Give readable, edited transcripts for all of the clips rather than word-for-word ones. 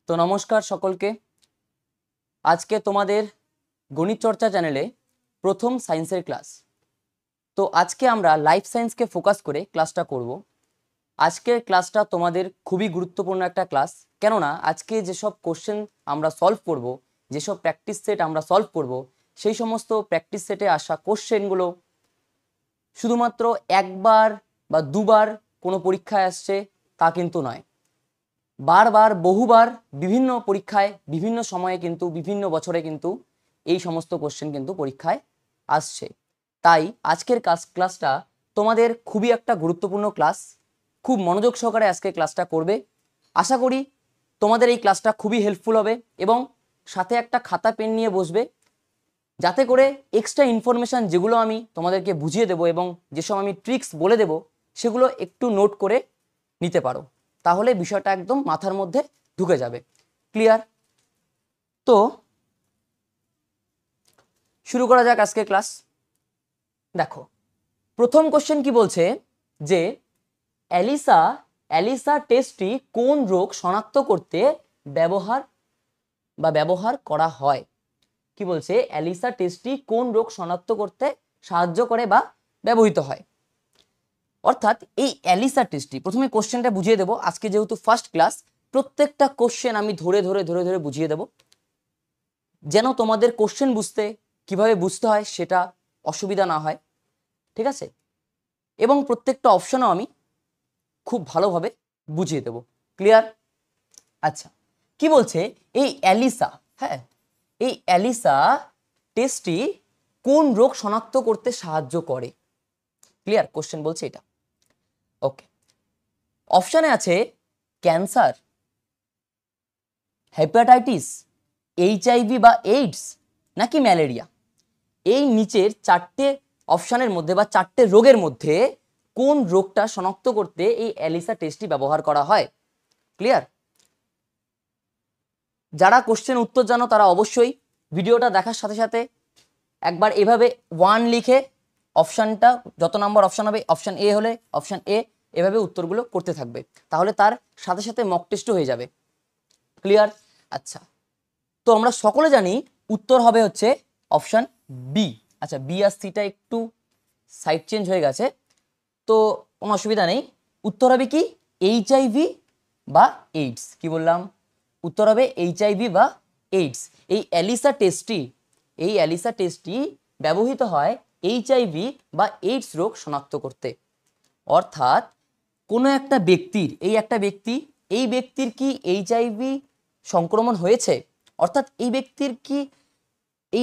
তো নমস্কার সকলকে। আজকে তোমাদের গণিত চর্চা চ্যানেলে প্রথম সায়েন্সের ক্লাস। তো আজকে আমরা লাইফ সায়েন্সকে ফোকাস করে ক্লাসটা করব। আজকের ক্লাসটা তোমাদের খুবই গুরুত্বপূর্ণ একটা ক্লাস, কেননা আজকে যেসব কোশ্চেন আমরা সলভ করব, যেসব প্র্যাকটিস সেট আমরা সলভ করব, সেই সমস্ত প্র্যাকটিস সেটে আসা কোশ্চেনগুলো শুধুমাত্র একবার বা দুবার কোনো পরীক্ষায় আসছে তা কিন্তু নয়, বারবার বহুবার বিভিন্ন পরীক্ষায় বিভিন্ন সময়ে কিন্তু বিভিন্ন বছরে কিন্তু এই সমস্ত কোশ্চেন কিন্তু পরীক্ষায় আসছে। তাই আজকের ক্লাসটা তোমাদের খুবই একটা গুরুত্বপূর্ণ ক্লাস। খুব মনোযোগ সহকারে আজকে ক্লাসটা করবে। আশা করি তোমাদের এই ক্লাসটা খুবই হেল্পফুল হবে এবং সাথে একটা খাতা পেন নিয়ে বসবে, যাতে করে এক্সট্রা ইনফরমেশান যেগুলো আমি তোমাদেরকে বুঝিয়ে দেবো এবং যেসব আমি ট্রিক্স বলে দেবো সেগুলো একটু নোট করে নিতে পারো, তাহলে বিষয়টা একদম মাথার মধ্যে ঢুকে যাবে। ক্লিয়ার? তো শুরু করা যাক আজকে ক্লাস। দেখো, প্রথম কোশ্চেন কি বলছে যে অ্যালিসা টেস্টটি কোন রোগ শনাক্ত করতে ব্যবহার করা হয়। কি বলছে? অ্যালিসা টেস্টটি কোন রোগ শনাক্ত করতে সাহায্য করে বা ব্যবহৃত হয়। অর্থাৎ এই অ্যালিসা টেস্টটি, প্রথমে কোশ্চেনটা বুঝিয়ে দেবো। আজকে যেহেতু ফার্স্ট ক্লাস, প্রত্যেকটা কোশ্চেন আমি ধরে ধরে বুঝিয়ে দেবো, যেন তোমাদের কোশ্চেন বুঝতে কিভাবে বুঝতে হয় সেটা অসুবিধা না হয়, ঠিক আছে? এবং প্রত্যেকটা অপশনও আমি খুব ভালোভাবে বুঝিয়ে দেবো। ক্লিয়ার? আচ্ছা, কি বলছে এই অ্যালিসা, হ্যাঁ, এই অ্যালিসা টেস্টটি কোন রোগ শনাক্ত করতে সাহায্য করে। ক্লিয়ার? কোশ্চেন বলছে এটা। ওকে, অপশানে আছে ক্যান্সার, হেপাটাইটিস, এইচআইভি বা এইডস, নাকি ম্যালেরিয়া। এই নিচের চারটে অপশানের মধ্যে বা চারটে রোগের মধ্যে কোন রোগটা শনাক্ত করতে এই অ্যালিসা টেস্টটি ব্যবহার করা হয়। ক্লিয়ার? যারা কোশ্চেন উত্তর জানো তারা অবশ্যই ভিডিওটা দেখার সাথে সাথে একবার এভাবে 1 লিখে অপশানটা, যত নম্বর অপশান হবে, অপশান এ হলে অপশান এ, এভাবে উত্তরগুলো করতে থাকবে, তাহলে তার সাথে সাথে মক টেস্টও হয়ে যাবে। ক্লিয়ার? আচ্ছা, তো আমরা সকলে জানি উত্তর হবে হচ্ছে অপশান বি। আচ্ছা, বি আর সিটা একটু সাইড চেঞ্জ হয়ে গেছে, তো কোনো অসুবিধা নেই। উত্তর হবে কি? এইচআইভি বা এইডস। কি বললাম? উত্তর হবে এইচআইভি বা এইডস। এই অ্যালিসা টেস্টটি ব্যবহৃত হয় এইচআইভি বা এইডস রোগ শনাক্ত করতে। অর্থাৎ কোনো একটা ব্যক্তির, এই ব্যক্তির কি এইচআইভি সংক্রমণ হয়েছে, অর্থাৎ এই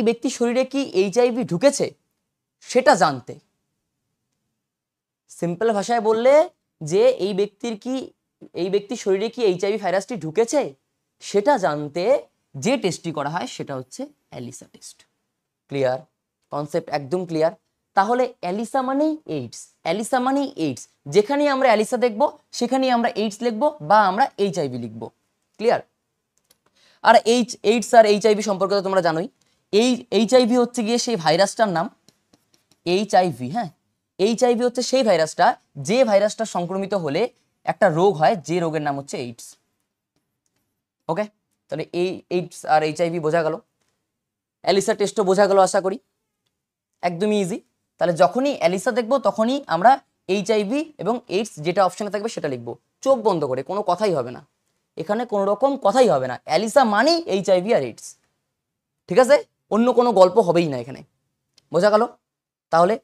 ব্যক্তির শরীরে কি এইচআইভি ঢুকেছে সেটা জানতে, সিম্পল ভাষায় বললে যে এই ব্যক্তির শরীরে কি এইচআইভি ভাইরাসটি ঢুকেছে সেটা জানতে যে টেস্টটি করা হয় সেটা হচ্ছে অ্যালিসা টেস্ট। ক্লিয়ার? কনসেপ্ট একদম ক্লিয়ার? তাহলে অ্যালিসা মানেই এইডস, যেখানেই আমরা অ্যালিসা দেখব সেখানেই আমরা এইডস লিখবো বা আমরা এইচআইভি লিখবো। ক্লিয়ার? আর এইডস আর এইচআইভি সম্পর্কে তো তোমরা জানোই। এইচআইভি হচ্ছে গিয়ে সেই ভাইরাসটার নাম, এইচআইভি। হ্যাঁ, এইচআইভি হচ্ছে সেই ভাইরাসটা, যে ভাইরাসটা সংক্রমিত হলে একটা রোগ হয়, যে রোগের নাম হচ্ছে এইডস। ওকে, তাহলে এই এইডস আর এইচআইভি বোঝা গেল, অ্যালিসা টেস্টও বোঝা গেল আশা করি, একদমই ইজি। তাহলে যখনই অ্যালিসা দেখবো তখনই আমরা এইচআইভি এবং এইডস যেটা অপশানে থাকবে সেটা লিখবো, চোখ বন্ধ করে, কোনো কথাই হবে না এখানে, কোনো রকম কথাই হবে না। অ্যালিসা মানেই এইচআইভি আর এইডস, ঠিক আছে? অন্য কোনো গল্প হবেই না এখানে। বোঝা গেল? তাহলে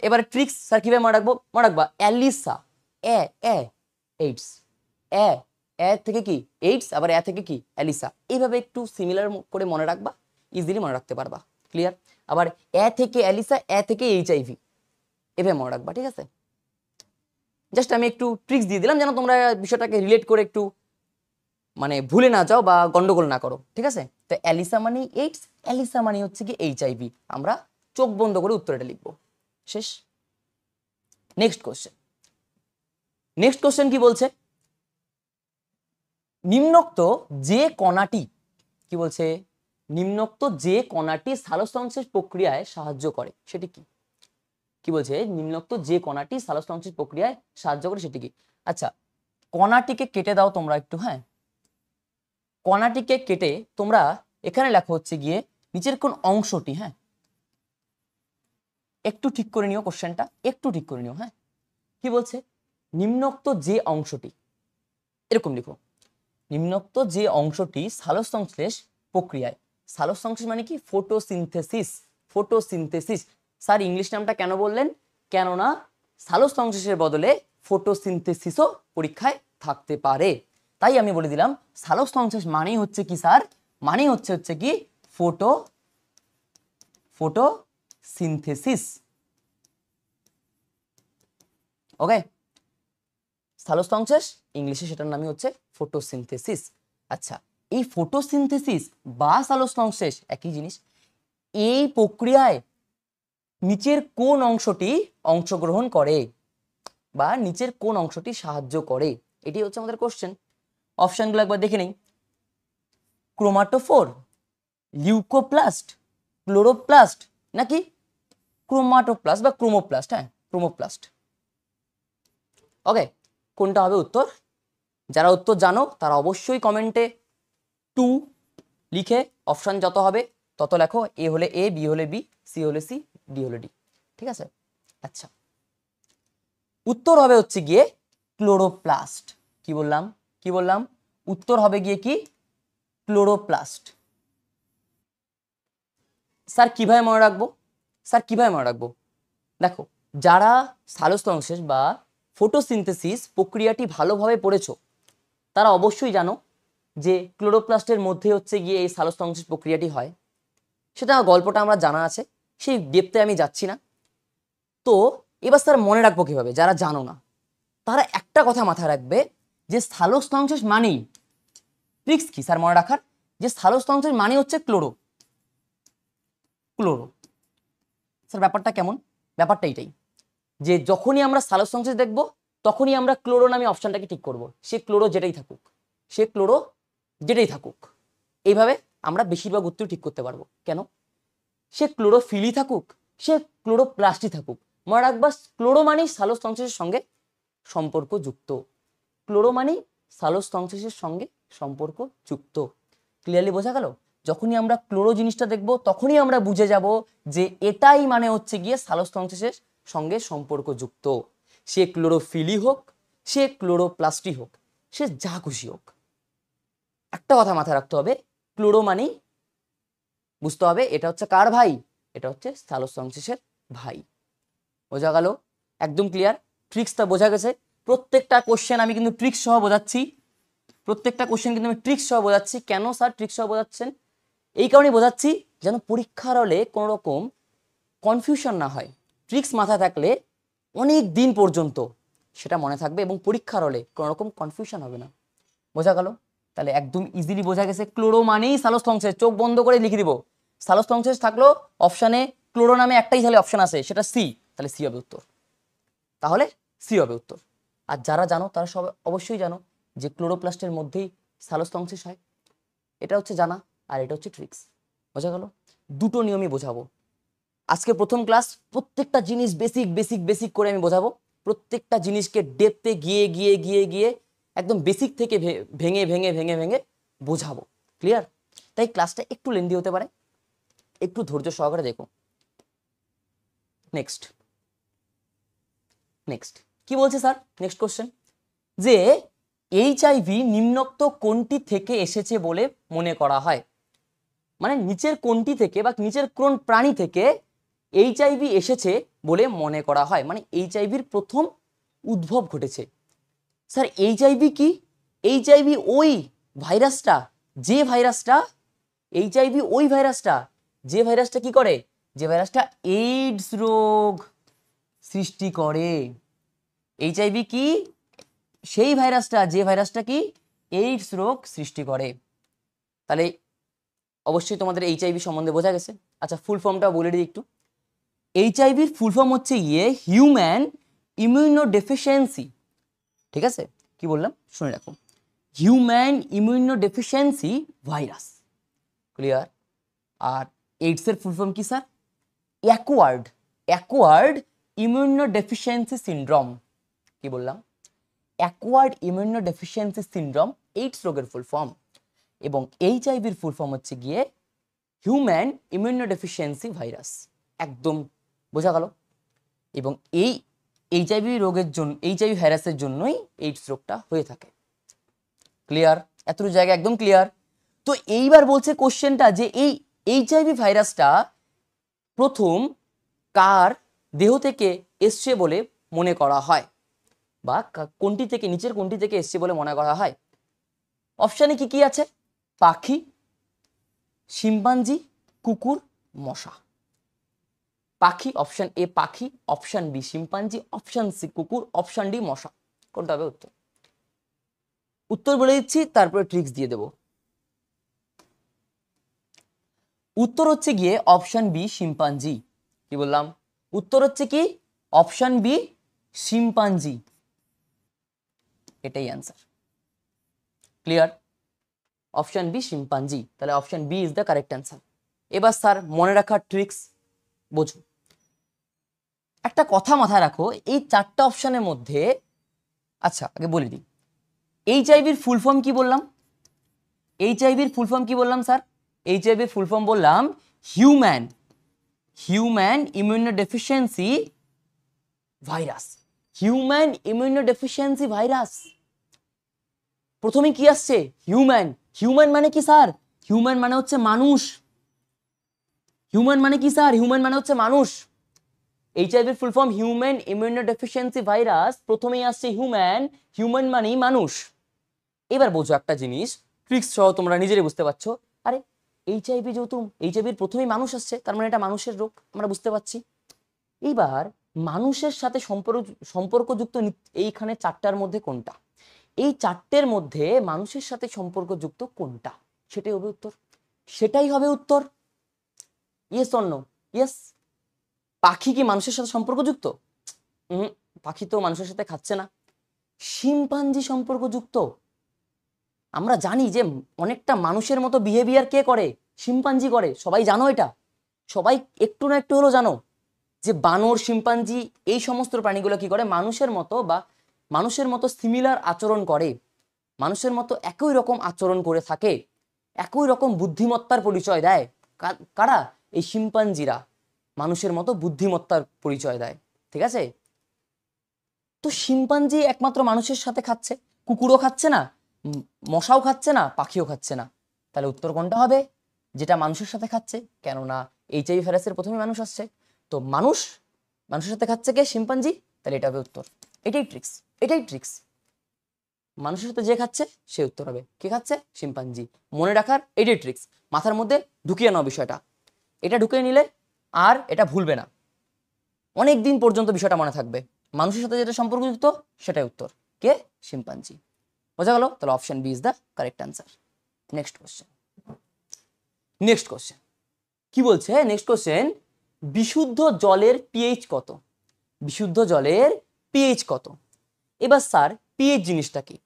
এবারে ট্রিক্স স্যার কীভাবে মনে রাখবা? অ্যালিসা, এইডস, থেকে কি এইডস, আবার থেকে কি অ্যালিসা, এইভাবে একটু সিমিলার করে মনে রাখবা, ইজিলি মনে রাখতে পারবা। ক্লিয়ার? আবার থেকে অ্যালিসা, থেকে এইচআইভি, এভাবে মনে রাখবা, ঠিক আছে? জাস্ট আমি একটু ট্রিক্স দিয়ে দিলাম যেন তোমরা বিষয়টাকে রিলেট করে একটু মানে ভুলে না যাও বা গন্ডগোল না করো, ঠিক আছে? তো অ্যালিসা মানে এইডস, অ্যালিসা মানে হচ্ছে কি এইচআইভি, আমরা চোখ বন্ধ করে উত্তরটা লিখবো। শেষ। নেক্সট কোশ্চেন কি বলছে? নিম্নোক্ত যে কণাটি, কি বলছে? নিম্নোক্ত যে কণাটি সালোকসংশ্লেষ প্রক্রিয়ায় সাহায্য করে সেটি কি? কি বলছে? নিম্নোক্ত যে কণাটি সালোকসংশ্লেষ প্রক্রিয়ায় সাহায্য করে সেটি কি? আচ্ছা, কণাটিকে কেটে দাও তোমরা একটু, হ্যাঁ, কণাটিকে কেটে তোমরা এখানে লেখো হচ্ছে গিয়ে নিচের কোন অংশটি, হ্যাঁ একটু ঠিক করে নিও, কোশ্চেনটা একটু ঠিক করে নিও। হ্যাঁ কি বলছে, নিম্নোক্ত যে অংশটি, এরকম লিখো, নিম্নোক্ত যে অংশটি সালোকসংশ্লেষ প্রক্রিয়ায়, সালোকসংশ্লেষ মানে কি, ফটোসিনথেসিস, ফটোসিনথেসিস। স্যার ইংলিশ নামটা কেন বললেন, কেননা সালোকসংশ্লেষের বদলে ফটোসিনথেসিসও পরীক্ষায় থাকতে পারে, তাই আমি বলে দিলাম সালোকসংশ্লেষ মানেই হচ্ছে কি স্যার, মানেই হচ্ছে কি ফটোসিনথেসিস। ওকে, সালোকসংশ্লেষ ইংলিশে সেটার নামই হচ্ছে ফটোসিনথেসিস। আচ্ছা, এই ফটোসিনথেসিস বা সালোকসংশ্লেষ একই জিনিস। এই প্রক্রিয়ায় নিচের কোন অংশটি অংশগ্রহণ করে বা নিচের কোন অংশটি সাহায্য করে, এটি হচ্ছে আমাদের কোশ্চেন। অপশনগুলো একবার দেখে নেই, ক্রোমাটোফোর, লিউকোপ্লাস্ট, ক্লোরোপ্লাস্ট নাকি ক্রোমাটোপ্লাস্ট বা ক্রোমোপ্লাস্ট। হ্যাঁ ক্রোমোপ্লাস্ট। ওকে, কোনটা হবে উত্তর? যারা উত্তর জানো তারা অবশ্যই কমেন্টে 2 লিখে অপশন যত হবে তত লেখো, এ হলে এ, বি হলে বি, সি হলে সি, ডি হলে ডি। ঠিক আছে, আচ্ছা উত্তর হবে হচ্ছে গিয়ে ক্লোরোপ্লাস্ট। কি বললাম, কি বললাম, উত্তর হবে গিয়ে কি, ক্লোরোপ্লাস্ট। স্যার কিভাবে মনে রাখবো, স্যার কিভাবে মনে রাখবো? দেখো, যারা সালোকসংশ্লেষ বা ফটোসিনথেসিস প্রক্রিয়াটি ভালোভাবে পড়েছো তারা অবশ্যই জানো যে ক্লোরোপ্লাস্টের মধ্যে হচ্ছে গিয়ে এই সালোকসংশ্লেষ প্রক্রিয়াটি হয়। সেটা গল্পটা আমরা জানা আছে, সেই ডেপথে আমি যাচ্ছি না। তো এবার স্যার মনে রাখবো কিভাবে, যারা জানো না তারা একটা কথা মাথায় রাখবে যে সালোকসংশ্লেষ মানেই, ট্রিক্স কি স্যার মনে রাখার, যে সালোকসংশ্লেষ মানে হচ্ছে ক্লোরো, ক্লোরো। স্যার ব্যাপারটা কেমন, ব্যাপারটা এইটাই যে যখনই আমরা সালোকসংশ্লেষ দেখব তখনই আমরা ক্লোরো নামে অপশনটাকে ঠিক করব, সে ক্লোরো যেটাই থাকুক, সে ক্লোরো যেটাই থাকুক, এইভাবে আমরা বেশিরভাগ উত্তর ঠিক করতে পারবো। কেন, সে ক্লোরোফিলই থাকুক, সে ক্লোরোপ্লাস্টই থাকুক, মনে রাখবা ক্লোরো মানেই সালোকসংশ্লেষের সঙ্গে সম্পর্কযুক্ত, ক্লোরো মানেই সালোকসংশ্লেষের সঙ্গে সম্পর্কযুক্ত। ক্লিয়ারলি বোঝা গেল? যখনই আমরা ক্লোরো জিনিসটা দেখব তখনই আমরা বুঝে যাব যে এটাই মানে হচ্ছে গিয়ে সালোকসংশ্লেষের সঙ্গে সম্পর্কযুক্ত, সে ক্লোরোফিলই হোক, সে ক্লোরোপ্লাস্টই হোক, সে যা খুশি হোক। একটা কথা মাথায় রাখতে হবে, ক্লোরো মানেই বুঝতে হবে এটা হচ্ছে কার ভাই, এটা হচ্ছে সালোকসংশ্লেষের ভাই। বোঝা গেল? একদম ক্লিয়ার, ট্রিক্সটা বোঝা গেছে? প্রত্যেকটা কোশ্চেন আমি কিন্তু ট্রিক্স সহ বোঝাচ্ছি, প্রত্যেকটা কোশ্চেন কিন্তু আমি ট্রিক্স সহ বোঝাচ্ছি। কেন স্যার ট্রিক্স সহ বোঝাচ্ছেন? এই কারণেই বোঝাচ্ছি যেন পরীক্ষার হলে কোনো রকম কনফিউশন না হয়। ট্রিক্স মাথায় থাকলে অনেক দিন পর্যন্ত সেটা মনে থাকবে এবং পরীক্ষার হলে কোনো রকম কনফিউশন হবে না। বোঝা গেল? তাহলে একদম ইজিলি বোঝা গেছে, ক্লোরো মানেই সালোকসংশ্লেষ। চোখ বন্ধ করে লিখে দিব, সালোকসংশ্লেষ থাকলো অপশানে ক্লোরো নামে একটাই তাহলে অপশন আছে, সেটা সি, তাহলে সি হবে উত্তর, তাহলে সি হবে উত্তর। আর যারা জানো তারা সব অবশ্যই জানো যে ক্লোরোপ্লাস্টের মধ্যেই সালোকসংশ্লেষ হয়, এটা হচ্ছে জানা, আর এটা হচ্ছে ট্রিক্স। বোঝা গেল? দুটো নিয়মই বোঝাবো আজকে প্রথম ক্লাস, প্রত্যেকটা জিনিস বেসিক বেসিক বেসিক করে আমি বোঝাবো, প্রত্যেকটা জিনিসকে ডেপথে গিয়ে গিয়ে গিয়ে গিয়ে একদম বেসিক থেকে ভেঙে ভেঙে ভেঙে ভেঙে বোঝাবো। ক্লিয়ার? তাই ক্লাসটা একটু লেন্দি হতে পারে, একটু ধৈর্য সহকারে দেখো। নেক্সট নেক্সট কি বলছে স্যার, নেক্সট কোশ্চেন, যে এইচআইভি নিম্নোক্ত কোনটি থেকে এসেছে বলে মনে করা হয়, মানে নিচের কোনটি থেকে বা নিচের কোন প্রাণী থেকে এইচআইভি এসেছে বলে মনে করা হয়, মানে এইচআইভির প্রথম উদ্ভব ঘটেছে। স্যার এইচআইভি কি? এইচআইভি ওই ভাইরাসটা, যে ভাইরাসটা, এইচআইভি ওই ভাইরাসটা, যে ভাইরাসটা কি করে, যে ভাইরাসটা এইডস রোগ সৃষ্টি করে। এইচআইভি কি? সেই ভাইরাসটা, যে ভাইরাসটা কি এইডস রোগ সৃষ্টি করে। তাহলে অবশ্যই তোমাদের এইচআইভি সম্বন্ধে বোঝা গেছে। আচ্ছা ফুল ফর্মটা বলে দিই একটু। এইচআইভির ফুল ফর্ম হচ্ছে হিউম্যান ইমিউনোডেফিসিয়েন্সি। ঠিক আছে, কি বললাম শুনে রাখো, হিউম্যান ইমিউনোডেফিসিয়েন্সি ভাইরাস। ক্লিয়ার? আর এইডস এর ফুল ফর্ম কি স্যার? Acquired immunodeficiency syndrome. কি বললাম? অ্যাকোয়ার্ড ইমিউনোডেফিসিয়েন্সি সিনড্রোম এইডস রোগের ফুল ফর্ম। এবং এইচআইভির ফুল ফর্ম হচ্ছে গিয়ে হিউম্যান ইমিউনোডেফিসিয়েন্সি ভাইরাস। একদম বোঝা গেল। এবং এই এইচআইভি রোগের জন্য, এইচআইভি ভাইরাসের জন্যই এইডস রোগটা হয়ে থাকে। ক্লিয়ার? এতটুকু জায়গা একদম ক্লিয়ার। তো এইবার বলছে কোশ্চেনটা যে এই এইচআইভি ভাইরাসটা প্রথম কার দেহ থেকে এসছে বলে মনে করা হয়, বা কোনটি থেকে, নিচের কোনটি থেকে এসছে বলে মনে করা হয়? অপশানে কি কি আছে? পাখি, শিম্পাঞ্জি, কুকুর, মশা। পাখি, অপশন এ পাখি, option B chimpanzee, option C কুকুর, অপশন ডি মশা। কোনটা হবে উত্তর? উত্তর বলে দিচ্ছি, তারপরে ট্রিক্স দিয়ে দেব। উত্তর হচ্ছে গিয়ে অপশন বি শিম্পাঞ্জি। কি বললাম? উত্তর হচ্ছে কি অপশন বি শিম্পাঞ্জি। এটাই answer. Clear? Option B chimpanzee. তাহলে option B is the correct answer. এবার স্যার মনে রাখার ট্রিক্স বোঝো। একটা কথা মাথায় রাখো, এই চারটা অপশনের মধ্যে, আচ্ছা আগে বলে দিই, এইচআইভির ফুল ফর্ম কি বললাম? এইচআইভির ফুল ফর্ম কি বললাম স্যার? এইচআইভির ফুল ফর্ম বললাম human immunodeficiency virus. Human immunodeficiency virus. প্রথমে কি আসছে? হিউম্যান। হিউম্যান মানে কি স্যার? হিউম্যান মানে হচ্ছে মানুষ। হিউম্যান মানে কি স্যার? হিউম্যান মানে হচ্ছে মানুষ। এইচআইভির full form human immunodeficiency virus. প্রথমেই আসছে হিউম্যান। হিউম্যান মানেই মানুষ। এবার বোঝো একটা জিনিস, ট্রিক্স সহ তোমরা নিজেরাই বুঝতে পারছো। আরে এইচআইভি যেহেতু এইচআইভির প্রথমেই মানুষ আসছে, তার মানে এটা মানুষের রোগ, আমরা বুঝতে পারছি। এইবার মানুষের সাথে সম্পর্কযুক্ত এইখানে চারটার মধ্যে কোনটা? এই চারটের মধ্যে মানুষের সাথে সম্পর্কযুক্ত কোনটা? সেটাই হবে উত্তর। সেটাই হবে উত্তর। Yes or no? ইয়েস। পাখি কি মানুষের সাথে সম্পর্কযুক্ত? পাখি তো মানুষের সাথে খাচ্ছে না। শিম্পাঞ্জি সম্পর্কযুক্ত। আমরা জানি যে অনেকটা মানুষের মতো বিহেভিয়ার কে করে? শিম্পাঞ্জি করে। সবাই জানো এটা? সবাই একটু না একটু হলেও জানো যে বানর, শিম্পাঞ্জি এই সমস্ত প্রাণীগুলো কি করে? মানুষের মতো বা মানুষের মতো সিমিলার আচরণ করে, মানুষের মতো একই রকম আচরণ করে থাকে, একই রকম বুদ্ধিমত্তার পরিচয় দেয়। কারা? এই শিম্পাঞ্জিরা মানুষের মতো বুদ্ধিমত্তার পরিচয় দেয়। ঠিক আছে? তো শিম্পাঞ্জি একমাত্র মানুষের সাথে খাচ্ছে, কুকুরও খাচ্ছে না, মশাও খাচ্ছে না, পাখিও খাচ্ছে না। তাহলে উত্তর কোনটা হবে? যেটা মানুষের সাথে খাচ্ছে, কেননা এইচআইভি ভাইরাসের প্রথমে মানুষ আসছে। তো মানুষের সাথে খাচ্ছে কে? শিম্পাঞ্জি। তাহলে এটা হবে উত্তর। এটাই ট্রিক্স, এটাই ট্রিক্স। মানুষের সাথে যে খাচ্ছে সে উত্তর হবে। কে খাচ্ছে? শিম্পাঞ্জি। মনে রাখার এটাই ট্রিক্স। মাথার মধ্যে ঢুকিয়ে নাও বিষয়টা। এটা ঢুকিয়ে নিলে আর এটা ভুলবে না, অনেক দিন পর্যন্ত বিষয়টা মনে থাকবে। মানুষের সাথে যেটা সম্পর্কযুক্ত সেটাই উত্তর। কে? শিম্পাঞ্জি। বোঝা গেল? তাহলে option B is the correct answer. Next question. Next question কি বলছে? নেক্সট কোশ্চেন, বিশুদ্ধ জলের পিএইচ কত? বিশুদ্ধ জলের পিএইচ কত? এবার স্যার পিএইচ জিনিসটা কি?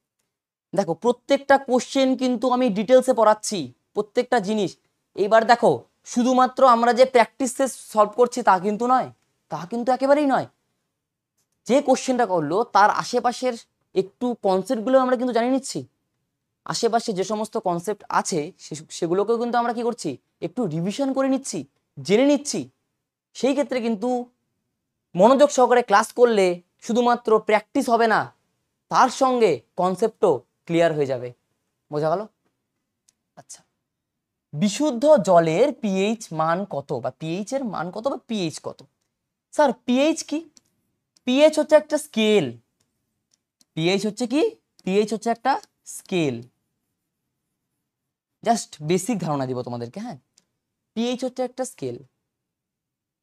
দেখো প্রত্যেকটা কোশ্চেন কিন্তু আমি ডিটেলসে পড়াচ্ছি, প্রত্যেকটা জিনিস। এইবার দেখো শুধুমাত্র আমরা যে প্র্যাকটিসে সলভ করছি তা কিন্তু নয়, তা কিন্তু একেবারেই নয়। যে কোশ্চেনটা করলো তার আশেপাশের একটু কনসেপ্টগুলো আমরা কিন্তু জানিয়ে নিচ্ছি। আশেপাশে যে সমস্ত কনসেপ্ট আছে সেগুলোকেও কিন্তু আমরা কি করছি? একটু রিভিশন করে নিচ্ছি, জেনে নিচ্ছি। সেই ক্ষেত্রে কিন্তু মনোযোগ সহকারে ক্লাস করলে শুধুমাত্র প্র্যাকটিস হবে না, তার সঙ্গে কনসেপ্টও ক্লিয়ার হয়ে যাবে। বোঝা গেল? আচ্ছা, বিশুদ্ধ জলের পিএইচ মান কত, বা পিএইচ এর মান কত, বা পিএইচ কত? স্যার পিএইচ কি? পিএইচ হচ্ছে একটা স্কেল। পিএইচ হচ্ছে কি? পিএইচ হচ্ছে একটা স্কেল। জাস্ট বেসিক ধারণা দিব তোমাদেরকে। হ্যাঁ, পিএইচ হচ্ছে একটা স্কেল।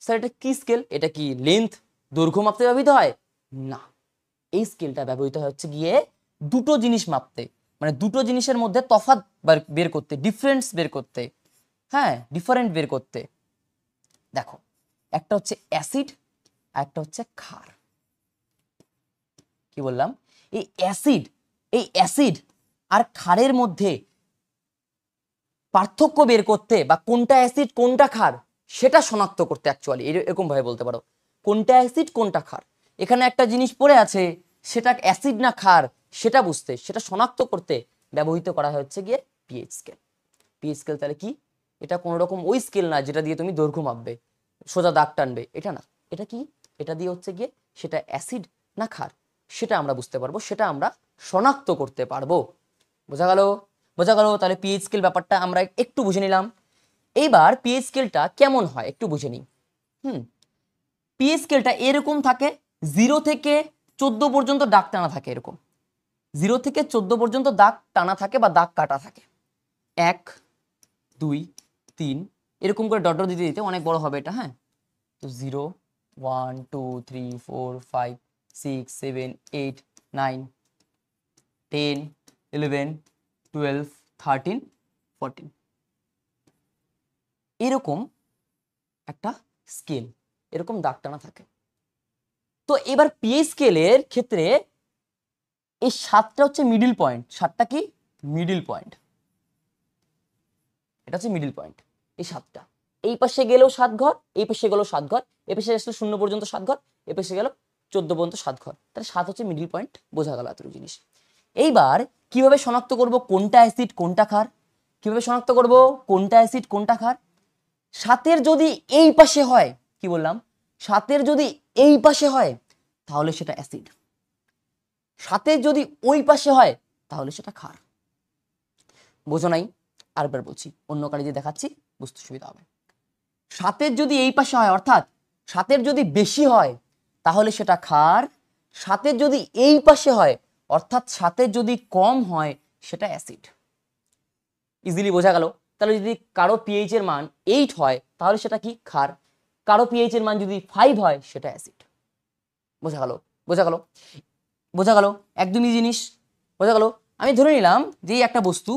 স্যার এটা কি স্কেল? এটা কি লেন্থ, দৈর্ঘ্য মাপতে ব্যবহৃত হয়? না, এই স্কেলটা ব্যবহৃত হচ্ছে গিয়ে দুটো জিনিস মাপতে, মানে দুটো জিনিসের মধ্যে তফাৎ বের করতে, ডিফারেন্স বের করতে। হ্যাঁ, ডিফারেন্ট বের করতে। দেখো একটা হচ্ছে অ্যাসিড আর একটা হচ্ছে ক্ষার। কি বললাম? এই অ্যাসিড আর ক্ষারের মধ্যে পার্থক্য বের করতে, বা কোনটা অ্যাসিড কোনটা ক্ষার সেটা শনাক্ত করতে, অ্যাকচুয়ালি এরকম ভাবে বলতে পারো, কোনটা অ্যাসিড কোনটা ক্ষার। এখানে একটা জিনিস পড়ে আছে, সেটা অ্যাসিড না ক্ষার সেটা বুঝতে, সেটা শনাক্ত করতে ব্যবহৃত করা হচ্ছে গিয়ে পিএইচ স্কেল। পি স্কেল তাহলে কি? এটা কোনো রকম ওই স্কেল না যেটা দিয়ে তুমি দৈর্ঘ্য মাপবে, সোজা দাগ টানবে, এটা না। এটা কি? এটা দিয়ে হচ্ছে গিয়ে সেটা অ্যাসিড না ক্ষার সেটা আমরা বুঝতে পারবো, সেটা আমরা শনাক্ত করতে পারবো। বোঝা গেল? বোঝা গেল? তাহলে পিএইচ স্কেল ব্যাপারটা আমরা একটু বুঝে নিলাম। এইবার পিএইচ স্কেলটা কেমন হয় একটু বুঝে নিই। পিএইচ স্কেলটা এরকম থাকে, 0 থেকে 14 পর্যন্ত দাগ টানা থাকে, এরকম 0 থেকে 14 পর্যন্ত দাগ টানা থাকে বা দাগ কাটা থাকে। 1 2 3 এরকম করে ডট ডট দিতে দিতে অনেক বড় হবে এটা। হ্যাঁ, তো 0 1 2 3 4 5 6 7 8 9 10 11 12 13 14 এরকম একটা স্কেল, এরকম দাগ টানা থাকে। তো এবার পিএইচ স্কেলের ক্ষেত্রে এই 7টা হচ্ছে মিডল পয়েন্ট। 7টা কি? Middle point. এটা হচ্ছে মিডল পয়েন্ট। এই 7টা, এই পাশে গেলেও 7 ঘর, এই পাশে গেলেও 7 ঘর, এই পাশে আসলে 0 পর্যন্ত 7 ঘর, এই পাশে গেল 14 পর্যন্ত 7 ঘর। তাহলে 7 হচ্ছে মিডল পয়েন্ট। বোঝা গেল এতটুকু জিনিস। এইবার কিভাবে শনাক্ত করব কোনটা অ্যাসিড কোনটা ক্ষার? কিভাবে শনাক্ত করব কোনটা অ্যাসিড কোনটা ক্ষার? 7এর যদি এই পাশে হয়, কি বললাম? 7এর যদি এই পাশে হয় তাহলে সেটা অ্যাসিড, 7এর যদি ওই পাশে হয় তাহলে সেটা ক্ষার। বোঝো নাই? আরেকবার বলছি, অন্য কালি দিয়ে দেখাচ্ছি, বুঝতে সুবিধা হবে। 7এর যদি এই পাশে হয়, অর্থাৎ 7এর যদি বেশি হয় তাহলে সেটা ক্ষার। 7এর যদি এই পাশে হয়, অর্থাৎ 7এর যদি কম হয়, সেটা অ্যাসিড। ইজিলি বোঝা গেল? তাহলে যদি কারো পিএইচ এর মান 8 হয় তাহলে সেটা কি? ক্ষার। কারো পিএইচ এর মান যদি 5 হয় সেটা অ্যাসিড। বোঝা গেল? বোঝা গেল? বোঝা গেল? একদমই জিনিস। বোঝা গেল? আমি ধরে নিলাম যে একটা বস্তু,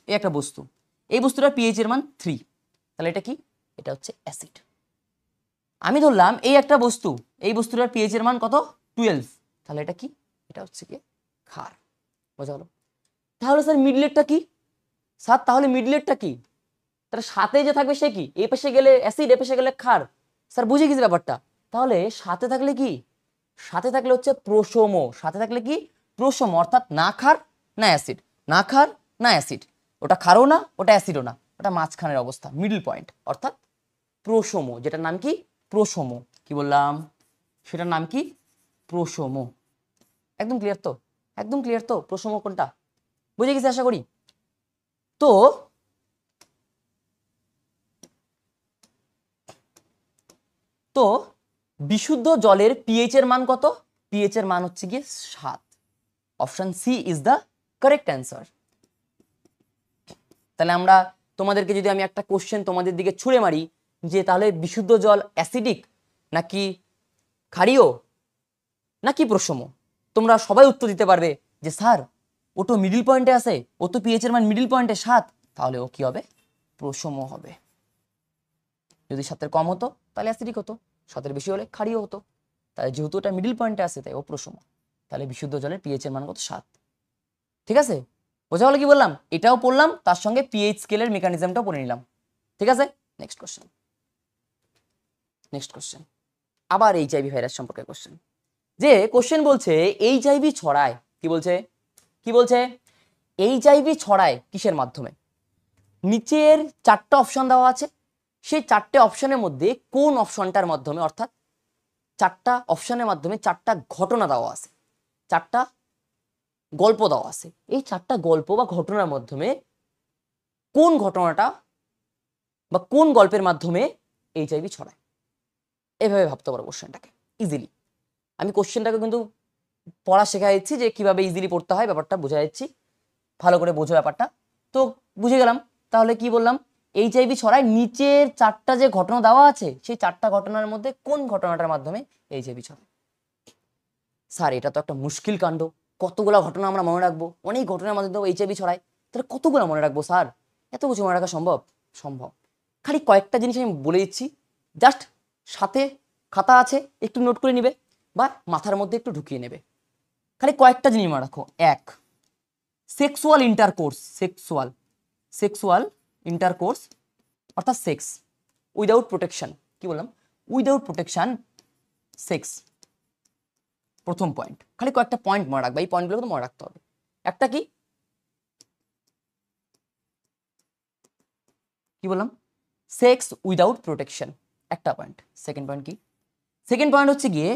এই একটা বস্তু, এই বস্তুটার পিএইচ এর মান 3, তাহলে এটা কি? এটা হচ্ছে অ্যাসিড। আমি ধরলাম এই একটা বস্তু, এই বস্তুটার পিএইচ এর মান কত? 12, তাহলে এটা কি? এটা হচ্ছে কি? ক্ষার। বোঝা গেল? তাহলে স্যার মিডলেটটা কি? স্যার তাহলে মিডলেটটা কি? তাহলে 7এ যে থাকবে সে কি? এই পাশে গেলে অ্যাসিড, এ পাশে গেলে ক্ষার। স্যার বুঝে গেছি ব্যাপারটা। তাহলে 7এ থাকলে কি? 7এ থাকলে হচ্ছে প্রোসোম। 7এ থাকলে কি? প্রোসোম, অর্থাৎ না ক্ষার না অ্যাসিড, না ক্ষার না অ্যাসিড। ওটা ক্ষারও না, ওটা অ্যাসিডও না, ওটা মাঝখানের অবস্থা, মিডল পয়েন্ট, অর্থাৎ প্রোসোম। যেটার নাম কি? প্রোসোম। কি বললাম? সেটার নাম কি? প্রোসোম। একদম ক্লিয়ার তো? একদম ক্লিয়ার তো? প্রোসোম কোনটা বুঝে গেছি আশা করি। তো তো বিশুদ্ধ জলের পিএইচ এর মান কত? পিএইচ এর মান হচ্ছে গিয়ে 7। Option C is the correct answer. তাহলে আমরা তোমাদেরকে যদি আমি একটা কোশ্চেন তোমাদের দিকে ছুঁড়ে মারি যে তাহলে বিশুদ্ধ জল অ্যাসিডিক নাকি ক্ষারীয় নাকি প্রশম, তোমরা সবাই উত্তর দিতে পারবে যে স্যার ও তো মিডল পয়েন্টে আছে, ও তো পিএইচ এর মান মিডল পয়েন্টে 7, তাহলে ও কি হবে? প্রশম হবে। যদি 7-এর কম হতো তাহলে অ্যাসিডিক হতো, 7-এর বেশি হলে ক্ষারীয় হতো। তাহলে যেহেতু এটা মিডল পয়েন্টে আছে তাই ও প্রশম। তাহলে বিশুদ্ধ জলের পিএইচ এর মান কত? 7। ঠিক আছে? বোঝা হলো কি বললাম? এটাও পড়লাম, তার সঙ্গে পিএইচ স্কেলের মেকানিজমটাও পড়ে নিলাম। ঠিক আছে? Next question. নেক্সট কোশ্চেন আবার এইচআইভি ভাইরাস সম্পর্কে কোশ্চেন। যে কোশ্চেন বলছে এইচআইভি ছড়ায়, কি বলছে? কি বলছে? এইচআইভি ছড়ায় কিসের মাধ্যমে? নিচের 4টা অপশন দেওয়া আছে, সেই 4টে অপশনের মধ্যে কোন অপশনটার মাধ্যমে, অর্থাৎ 4টা অপশনের মাধ্যমে 4টা ঘটনা দেওয়া আছে, 4টা গল্প দেওয়া আছে। এই 4টা গল্প বা ঘটনার মাধ্যমে কোন ঘটনাটা বা কোন গল্পের মাধ্যমে এইচআইভি ছড়ায়? এভাবে ভাবতে পারো কোশ্চেনটাকে ইজিলি। আমি কোশ্চেনটাকে কিন্তু পড়া শেখা দিচ্ছি যে কিভাবে ইজিলি পড়তে হয়, ব্যাপারটা বোঝা যাচ্ছি, ভালো করে বোঝো ব্যাপারটা। তো বুঝে গেলাম। তাহলে কি বললাম? এইচআইভি ছড়ায় নিচের 4টা যে ঘটনা দেওয়া আছে সেই 4টা ঘটনার মধ্যে কোন ঘটনাটার মাধ্যমে এইচআইভি ছড়ায়? স্যার এটা তো একটা মুশকিল কাণ্ড, কতগুলো ঘটনা আমরা মনে রাখবো? অনেক ঘটনার মাধ্যমে এইচআইভি ছড়ায়, তাহলে কতগুলো মনে রাখবো স্যার? এত কিছু মনে রাখা সম্ভব? সম্ভব। খালি কয়েকটা জিনিস আমি বলে দিচ্ছি, জাস্ট সাথে খাতা আছে একটু নোট করে নিবে বা মাথার মধ্যে একটু ঢুকিয়ে নেবে। খালি কয়েকটা জিনিস মনে রাখো। 1, সেক্সুয়াল ইন্টারকোর্স, সেক্সুয়াল ইন্টারকোর্স অর্থাৎ সেক্স উইদাউট প্রোটেকশন। কি বললাম? উইদাউট প্রোটেকশন সেক্স, প্রথম পয়েন্ট। খালি কয়েকটা পয়েন্ট মনে রাখবে, এই পয়েন্টগুলো তো মনে রাখতে হবে। একটা কি? কি বললাম, সেক্স উইদাউট প্রোটেকশন, একটা পয়েন্ট। সেকেন্ড পয়েন্ট কি, সেকেন্ড পয়েন্ট হচ্ছে গিয়ে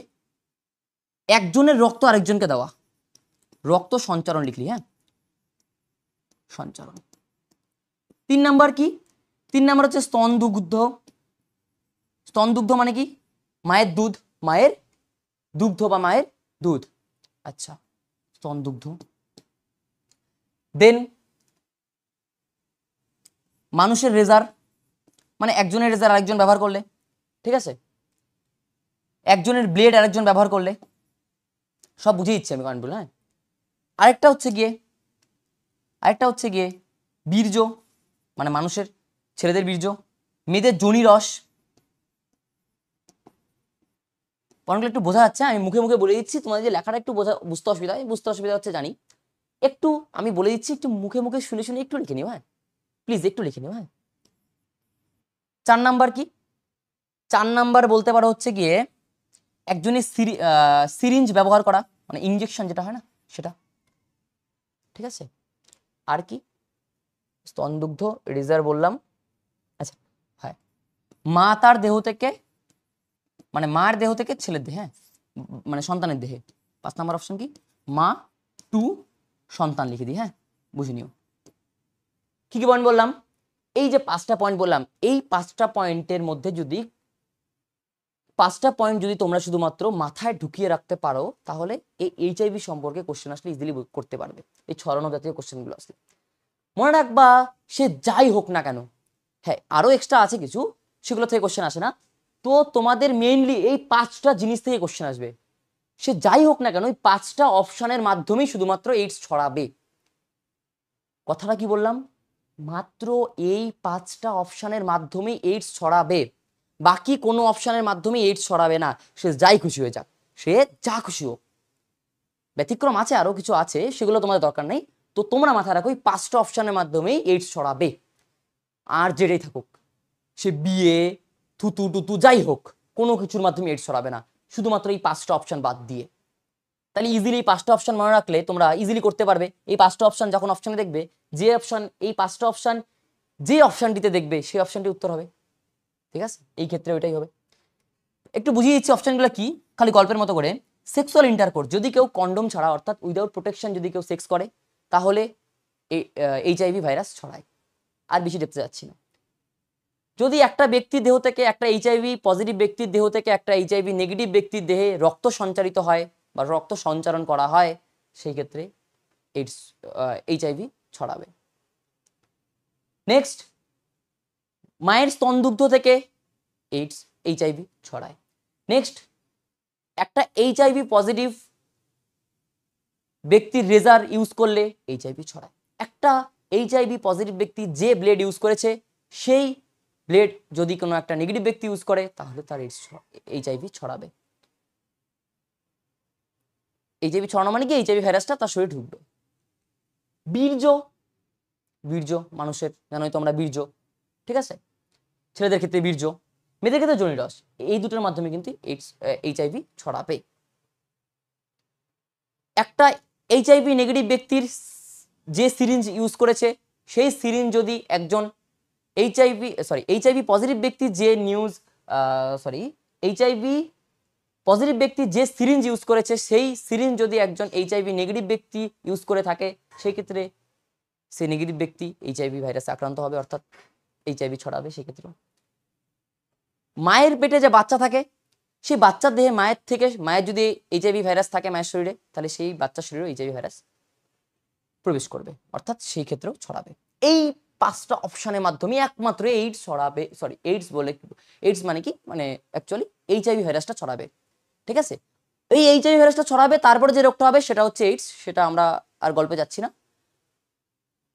একজনের রক্ত আরেকজনকে দেওয়া, রক্ত সঞ্চারণ লিখলি, হ্যাঁ সঞ্চারণ। 3 নাম্বার কি, 3 নাম্বার হচ্ছে স্তনদুগ্ধ। স্তনদুগ্ধ মানে কি, মায়ের দুধ, মায়ের দুগ্ধ বা মায়ের দুধ, আচ্ছা স্তনদুগ্ধ। দেন মানুষের রেজার, মানে একজনের রেজার আরেকজন ব্যবহার করলে, ঠিক আছে, একজনের ব্লেড আরেকজন ব্যবহার করলে, সব বুঝিয়ে দিচ্ছি আমি পয়েন্টগুলো, হ্যাঁ। আরেকটা হচ্ছে গিয়ে বীর্য, মানে মানুষের ছেলেদের বীর্য, মেয়েদের যোনি রস। পয়েন্টগুলো একটু বোঝা যাচ্ছে, আমি মুখে মুখে বলে দিচ্ছি, তোমাদের যে লেখাটা একটু বুঝতে অসুবিধা হচ্ছে জানি, একটু আমি বলে দিচ্ছি, একটু মুখে মুখে শুনে শুনে একটু লিখে নিও, হ্যাঁ প্লিজ একটু লিখে নিও, হ্যাঁ। 4 নাম্বার কি, 4 নাম্বার বলতে পারো হচ্ছে গিয়ে একজনের সিরিঞ্জ ব্যবহার করা, মানে ইঞ্জেকশন যেটা হয় না সেটা, ঠিক আছে। আর কি, স্তনদুগ্ধ, রেজার বললাম, আচ্ছা হ্যাঁ, মা তার দেহ থেকে, মানে মার দেহ থেকে ছেলের দেহে, হ্যাঁ মানে সন্তানের দেহে। 5 নাম্বার অপশন কি, মা টু সন্তান লিখে দিই, হ্যাঁ বুঝে নিও। কি কি পয়েন্ট বললাম, এই যে 5টা পয়েন্ট বললাম, এই 5টা পয়েন্টের মধ্যে যদি 5টা পয়েন্ট যদি তোমরা শুধুমাত্র মাথায় ঢুকিয়ে রাখতে পারো, তাহলে এই এইচআইভি সম্পর্কে কোশ্চেন আসলে ইজিলি করতে পারবে, এই ছড়ানো জাতীয় কোশ্চেনগুলো আসলে। মনে রাখবা, সে যাই হোক না কেন, হ্যাঁ আরো এক্সট্রা আছে কিছু, সেগুলো থেকে কোশ্চেন আসে না, তো তোমাদের মেইনলি এই 5টা জিনিস থেকে কোশ্চেন আসবে। সে যাই হোক না কেন, এই 5টা অপশনের মাধ্যমেই শুধুমাত্র এইডস ছড়াবে। কথাটা কি বললাম, মাত্র এই 5টা অপশনের মাধ্যমেই এইডস ছড়াবে, বাকি কোনো অপশনের মাধ্যমে এইডস ছড়াবে না। সে যাই খুশি হয়ে যাক, সে যা খুশি হোক, ব্যতিক্রম আছে আরো কিছু আছে, সেগুলো তোমাদের দরকার নেই। তো তোমরা মাথায় রাখো, এই 5টা অপশনের মাধ্যমেই এইডস ছড়াবে। আর যেটাই থাকুক, সে বিয়ে থুতু টুতু যাই হোক, কোনো কিছুর মাধ্যমে এইডস ছড়াবে না, শুধুমাত্র এই 5টা অপশন বাদ দিয়ে। তাহলে ইজিলি এই 5টা অপশন মনে রাখলে তোমরা ইজিলি করতে পারবে। এই 5টা অপশন যখন অপশনে দেখবে, যে অপশন, এই 5টা অপশন যে অপশনটিতে দেখবে সেই অপশনটি উত্তর হবে, ঠিক আছে। এই ক্ষেত্রে ওইটাই হবে। একটু বুঝিয়ে দিচ্ছি অপশনগুলো কি, খালি গল্পের মতো করে। সেক্সুয়াল ইন্টারকোর্স, যদি কেউ কন্ডোম ছাড়া অর্থাৎ উইদাউট প্রোটেকশন যদি কেউ সেক্স করে, তাহলে এইচআইভি ভাইরাস ছড়ায়। আর বেশি ডেপথে যাচ্ছি না। যদি একটা ব্যক্তির দেহ থেকে, একটা এইচআইভি পজিটিভ ব্যক্তির দেহ থেকে একটা এইচআইভি নেগেটিভ ব্যক্তির দেহে রক্ত সঞ্চারিত হয় বা রক্ত সঞ্চারণ করা হয়, সেই ক্ষেত্রে এইচআইভি ছড়াবে। নেক্সট, মায়ের স্তনদুগ্ধ থেকে এইচআইভি ছড়ায়। নেক্সট, একটা এইচআইভি পজিটিভ ব্যক্তির রেজার ইউজ করলে এইচআইভি ছড়ায়। একটা এইচআইভি পজিটিভ ব্যক্তি যে ব্লেড ইউজ করেছে, সেই ব্লেড যদি কোনো একটা নেগেটিভ ব্যক্তি ইউজ করে, তাহলে তার এইচআইভি ছড়াবে। এইচআইভি ছড়ানো মানে কি, এইচআইভি ভাইরাসটা তার শরীরে ঢুকবে। বীর্য, বীর্য মানুষের জানোই তো আমরা বীর্য, ঠিক আছে, ছেলেদের ক্ষেত্রে বীর্য, মেয়েদের ক্ষেত্রে যোনিরস, এই দুটোর মাধ্যমে কিন্তু এইচআইভি ছড়াবে। একটা এইচআইভি নেগেটিভ ব্যক্তির যে সিরিঞ্জ ইউজ করেছে, সেই সিরিঞ্জ যদি একজন এইচআইভি পজিটিভ ব্যক্তি যে এইচআইভি পজিটিভ ব্যক্তি যে সিরিঞ্জ ইউজ করেছে, সেই সিরিঞ্জ যদি একজন এইচআইভি নেগেটিভ ব্যক্তি ইউজ করে থাকে, সেই ক্ষেত্রে সেই নেগেটিভ ব্যক্তি এইচআইভি ভাইরাসে আক্রান্ত হবে, অর্থাৎ এইচআইভি ছড়াবে। সেক্ষেত্রে মায়ের পেটে যে বাচ্চা থাকে, সেই বাচ্চার দেহে মায়ের যদি এইচআইভি ভাইরাস থাকে মায়ের শরীরে, তাহলে সেই বাচ্চার শরীরে এইচআইভি ভাইরাস প্রবেশ করবে, অর্থাৎ সেই ক্ষেত্রেও ছড়াবে। এই 5টা অপশনের মাধ্যমে একমাত্র এইডস ছড়াবে, এইডস মানে কি, মানে অ্যাকচুয়ালি এইচআইভি ভাইরাসটা ছড়াবে, ঠিক আছে। এই এইচআইভি ভাইরাসটা ছড়াবে, তারপরে যে রোগটা হবে সেটা হচ্ছে এইডস। সেটা আমরা আর গল্পে যাচ্ছি না।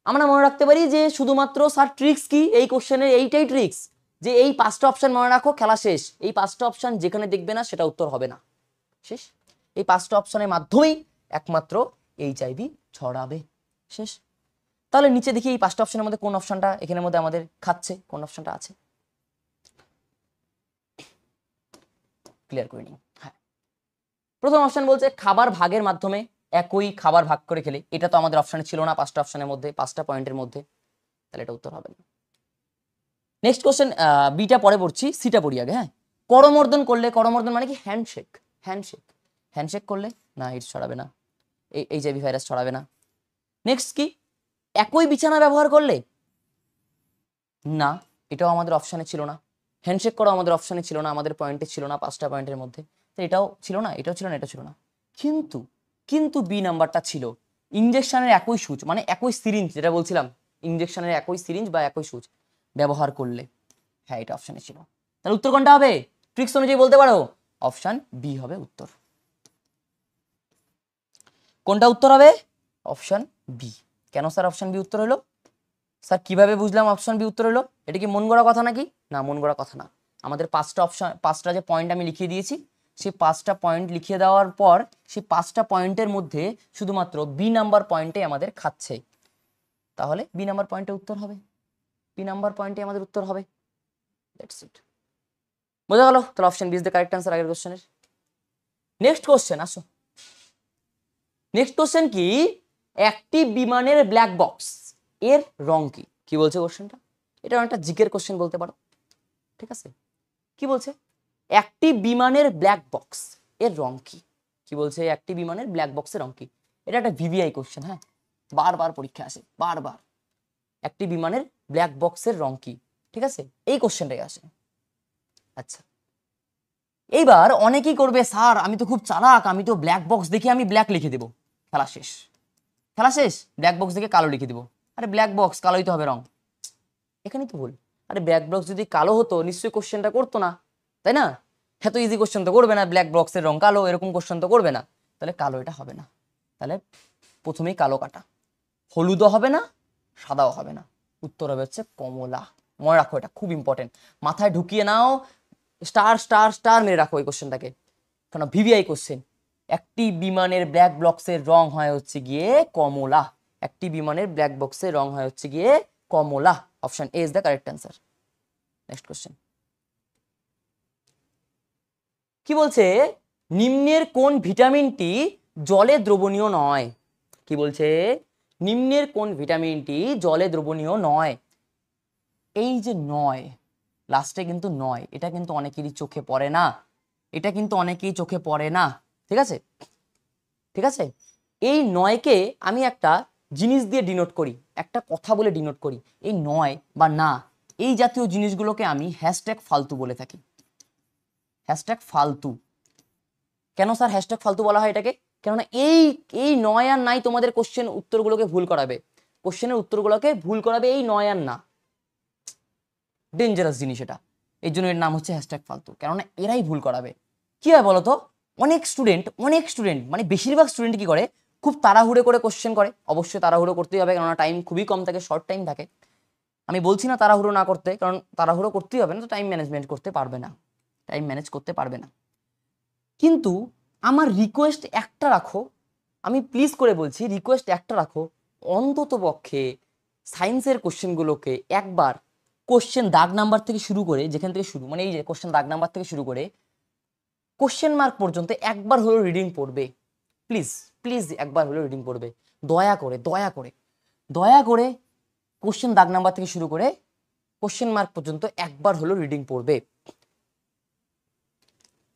আমরা মনে রাখতে পারি যে শুধুমাত্র স্যার ট্রিক্স কি, এই কোশ্চেনের এইটাই ট্রিক্স, যে এই 5টা অপশন মনে রাখো, খেলা শেষ। এই 5টা অপশন যেখানে দেখবে না সেটা উত্তর হবে না, শেষ। এই 5টা অপশনের মাধ্যমেই একমাত্র এইচআইভি ছড়াবে, শেষ। তাহলে নিচে দেখি এই 5টা অপশনের মধ্যে কোন অপশনটা এখানের মধ্যে আমাদের খাচ্ছে, কোন অপশনটা আছে, ক্লিয়ার করে নিই। হ্যাঁ, প্রথম অপশন বলছে খাবার ভাগের মাধ্যমে, একই খাবার ভাগ করে খেলে। এটা তো আমাদের অপশনে ছিল না 5টা অপশনের মধ্যে, 5টা পয়েন্টের মধ্যে, তাহলে এটা উত্তর হবে না। নেক্সট কোশ্চেন, বিটা পরে পড়ছি, সিটা পড়ি আগে। হ্যাঁ, করমর্দন করলে, করমর্দন মানে কি? হ্যান্ডশেক। হ্যান্ডশেক, হ্যান্ডশেক করলে না, এইডস ছড়াবে না, এইচআইভি ভাইরাস ছড়াবে না। নেক্সট কি? একই বিছানা ব্যবহার করলে, না, এটাও আমাদের অপশানে ছিল না। হ্যান্ডশেক করা আমাদের অপশানে ছিল না, আমাদের পয়েন্টে ছিল না, 5টা পয়েন্টের মধ্যে, তো এটাও ছিল না, এটাও ছিল না, এটা ছিল না। কিন্তু কিন্তু বি নাম্বারটা ছিল, ইঞ্জেকশনের একই সুচ, মানে একই সিরিঞ্জ, যেটা বলছিলাম, ইঞ্জেকশনের একই সিরিঞ্জ বা একই সুচ ব্যবহার করলে, হ্যাঁ এটা অপশানে ছিল। তাহলে উত্তর কোনটা হবে? ট্রিক্স অনুযায়ী বলতে পারো, অপশান বি হবে উত্তর। কোনটা উত্তর হবে? Option B. কেন স্যার অপশান বি উত্তর হলো? স্যার কিভাবে বুঝলাম অপশন বি উত্তর হলো? এটা কি মন গড়া কথা নাকি? না, মন গড়া কথা না। আমাদের 5টা অপশন, 5টা যে পয়েন্ট আমি লিখিয়ে দিয়েছি, সেই 5টা পয়েন্ট লিখিয়ে দেওয়ার পর সেই 5টা পয়েন্টের মধ্যে শুধুমাত্র বি নাম্বার পয়েন্টে আমাদের খাচ্ছে, তাহলে বি নাম্বার পয়েন্টে উত্তর হবে, বি নাম্বার পয়েন্টে আমাদের উত্তর হবে। That's it. বোঝা গেল? তাহলে option B is the correct answer আগের কোশ্চেনের। নেক্সট কোশ্চেন আসো। নেক্সট কোশ্চেন কি? একটি বিমানের ব্ল্যাক বক্স এর রং কি? কি বলছে কোশ্চেনটা? এটা একটা জিকের কোশ্চেন বলতে পারো, ঠিক আছে? কি বলছে? একটি বিমানের ব্ল্যাক বক্স এর রং কি? কি বলছে? একটি বিমানের ব্ল্যাক বক্সের রং কি? এটা একটা ভিভিআই কোশ্চেন। হ্যাঁ, বারবার পরীক্ষা আসে, বারবার। একটি বিমানের ব্ল্যাক বক্সের রং কি? ঠিক আছে, এই কোশ্চেনটাই আসে। আচ্ছা, এইবার অনেকেই করবে, স্যার আমি তো খুব চালাক, আমি তো ব্ল্যাক বক্স দেখে আমি ব্ল্যাক লিখে দেবো, খেলা শেষ। খেলা শেষ, ব্ল্যাক বক্স দেখে কালো লিখে দেবো। আরে ব্ল্যাক বক্স কালোই তো হবে রং, এখানেই তো ভুল। আরে ব্ল্যাক বক্স যদি কালো হতো নিশ্চয়ই কোশ্চেনটা করতো না, তাই না? এত ইজি কোশ্চেন তো করবে না, ব্ল্যাক বক্সের রং কালো এরকম কোশ্চেন তো করবে না, তাহলে কালো এটা হবে না। তাহলে প্রথমেই কালো কাটা, হলুদও হবে না, সাদাও হবে না, উত্তর হবে হচ্ছে কমলা। মনে রাখো, এটা খুব ইম্পর্টেন্ট, মাথায় ঢুকিয়ে নাও, স্টার স্টার স্টার মেরে রাখো এই কোশ্চেনটাকে, কারণ ভিভিআই কোশ্চেন। একটি বিমানের ব্ল্যাক বক্সের রং হয় হচ্ছে গিয়ে কমলা, একটি বিমানের ব্ল্যাক বক্সের রং হয় হচ্ছে গিয়ে কমলা। Option A is the correct answer. Next question কি বলছে? নিম্নের কোন ভিটামিনটি জলে দ্রবণীয় নয়? কি বলছে? নিম্নের কোন ভিটামিনটি জলে দ্রবণীয় নয়? এই যে নয়, লাস্টে কিন্তু নয়, এটা কিন্তু অনেকেরই চোখে পড়ে না, এটা কিন্তু অনেকেই চোখে পড়ে না, ঠিক আছে? ঠিক আছে, এই নয়কে আমি একটা জিনিস দিয়ে ডিনোট করি, একটা কথা বলে ডিনোট করি। এই নয় বা না, এই জাতীয় জিনিসগুলোকে আমি হ্যাশট্যাগ ফালতু বলে থাকি। হ্যাশট্যাগ ফালতু। কেন স্যার হ্যাশট্যাগ ফালতু বলা হয় এটাকে? কেননা এই এই নয় আর নাই তোমাদের কোশ্চেন উত্তরগুলোকে ভুল করাবে, কোশ্চেনের উত্তরগুলোকে ভুল করাবে এই নয় আর না, ডেঞ্জারাস জিনিস এটা। এই জন্য এর নাম হচ্ছে হ্যাশট্যাগ ফালতু, কেননা এরাই ভুল করাবে। কি হয় বলতো? অনেক স্টুডেন্ট মানে বেশিরভাগ স্টুডেন্ট কি করে, খুব তাড়াহুড়ো করে কোশ্চেন করে। অবশ্যই তাড়াহুড়ো করতেই হবে, কেননা টাইম খুবই কম থাকে, শর্ট টাইম থাকে। আমি বলছি না তাড়াহুড়ো না করতে, কারণ তাড়াহুড়ো করতেই হবে, না তো টাইম ম্যানেজমেন্ট করতে পারবে না, টাইম ম্যানেজ করতে পারবে না। কিন্তু আমার রিকোয়েস্ট একটা রাখো, আমি প্লিজ করে বলছি, রিকোয়েস্ট একটা রাখো, অন্তত পক্ষে সায়েন্সের কোশ্চেনগুলোকে একবার কোশ্চেন দাগ নাম্বার থেকে শুরু করে, যেখান থেকে শুরু মানে এই যে কোশ্চেন দাগ নাম্বার থেকে শুরু করে কোশ্চেন মার্ক পর্যন্ত একবার হলো রিডিং পড়বে। প্লিজ প্লিজ একবার হলো রিডিং পড়বে, দয়া করে দয়া করে দয়া করে। কোশ্চেন দাগ নাম্বার থেকে শুরু করে কোশ্চেন মার্ক পর্যন্ত একবার হলো রিডিং পড়বে,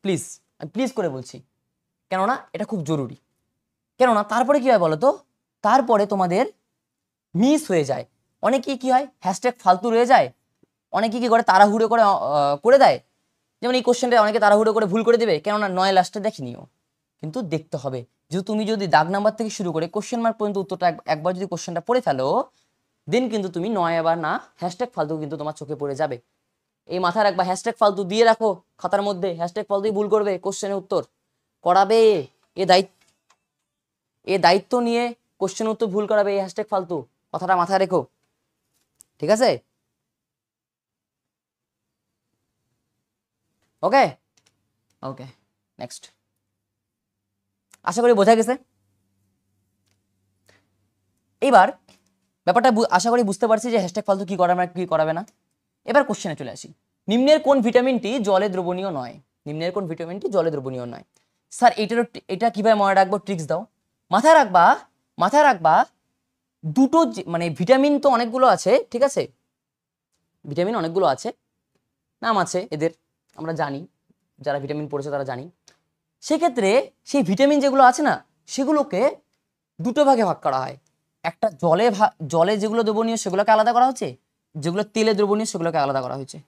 প্লিজ, আমি প্লিজ করে বলছি, কেননা এটা খুব জরুরি। কেননা তারপরে কি হয় বলো তো? তারপরে তোমাদের মিস হয়ে যায়, অনেকেই কি হয় হ্যাশট্যাগ ফালতু রয়ে যায়, অনেকে কি করে তাড়াহুড়ো করে করে দেয়। যেমন এই কোশ্চেনটা অনেকে তাড়াহুড়ো করে ভুল করে দেবে, কেননা 9 লাস্টে দেখিনিও। কিন্তু দেখতে হবে যে তুমি যদি দাগ নাম্বার থেকে শুরু করে কোশ্চেন মার্ক পর্যন্ত উত্তরটা একবার যদি কোশ্চেনটা পড়ে ফেলো, দেন কিন্তু তুমি 9 আবার না হ্যাশট্যাগ ফালতু কিন্তু তোমার চোখে পড়ে যাবে। এই মাথায় রাখবা, হ্যাশট্যাগ ফালতু দিয়ে রাখো খাতার মধ্যে, হ্যাশট্যাগ ফালতুই ভুল করবে, কোশ্চেনের উত্তর করাবে, এ দায়িত্ব, এ দায়িত্ব নিয়ে কোশ্চেন উত্তর ভুল করাবে এই হ্যাশট্যাগ ফালতু, কথাটা মাথায় রেখো, ঠিক আছে? ওকে ওকে, নেক্সট। আশা করি বোঝা গেছে। এবার ব্যাপারটা আশা করি বুঝতে পারছি যে হ্যাশট্যাগ ফালতু কি করাবে কি করাবে না। এবার কোশ্চেনে চলে আসি, নিম্নের কোন ভিটামিনটি জলে দ্রবণীয় নয়? নিম্নের কোন ভিটামিনটি জলে দ্রবণীয় নয়? স্যার এটা কিভাবে মনে রাখবো, ট্রিক্স দাও। মাথায় রাখবা, মাথায় রাখবা দুটো মানে ভিটামিন তো অনেকগুলো আছে, ঠিক আছে? ভিটামিন অনেকগুলো আছে, নাম আছে এদের, আমরা জানি, যারা ভিটামিন পড়েছে তারা জানি। সেক্ষেত্রে সেই ভিটামিন যেগুলো আছে না সেগুলোকে দুটো ভাগে ভাগ করা হয়। একটা জলে যেগুলো দ্রবণীয় সেগুলোকে আলাদা করা হচ্ছে, যেগুলো তেলে দ্রবণীয় সেগুলোকে আলাদা করা হয়েছে।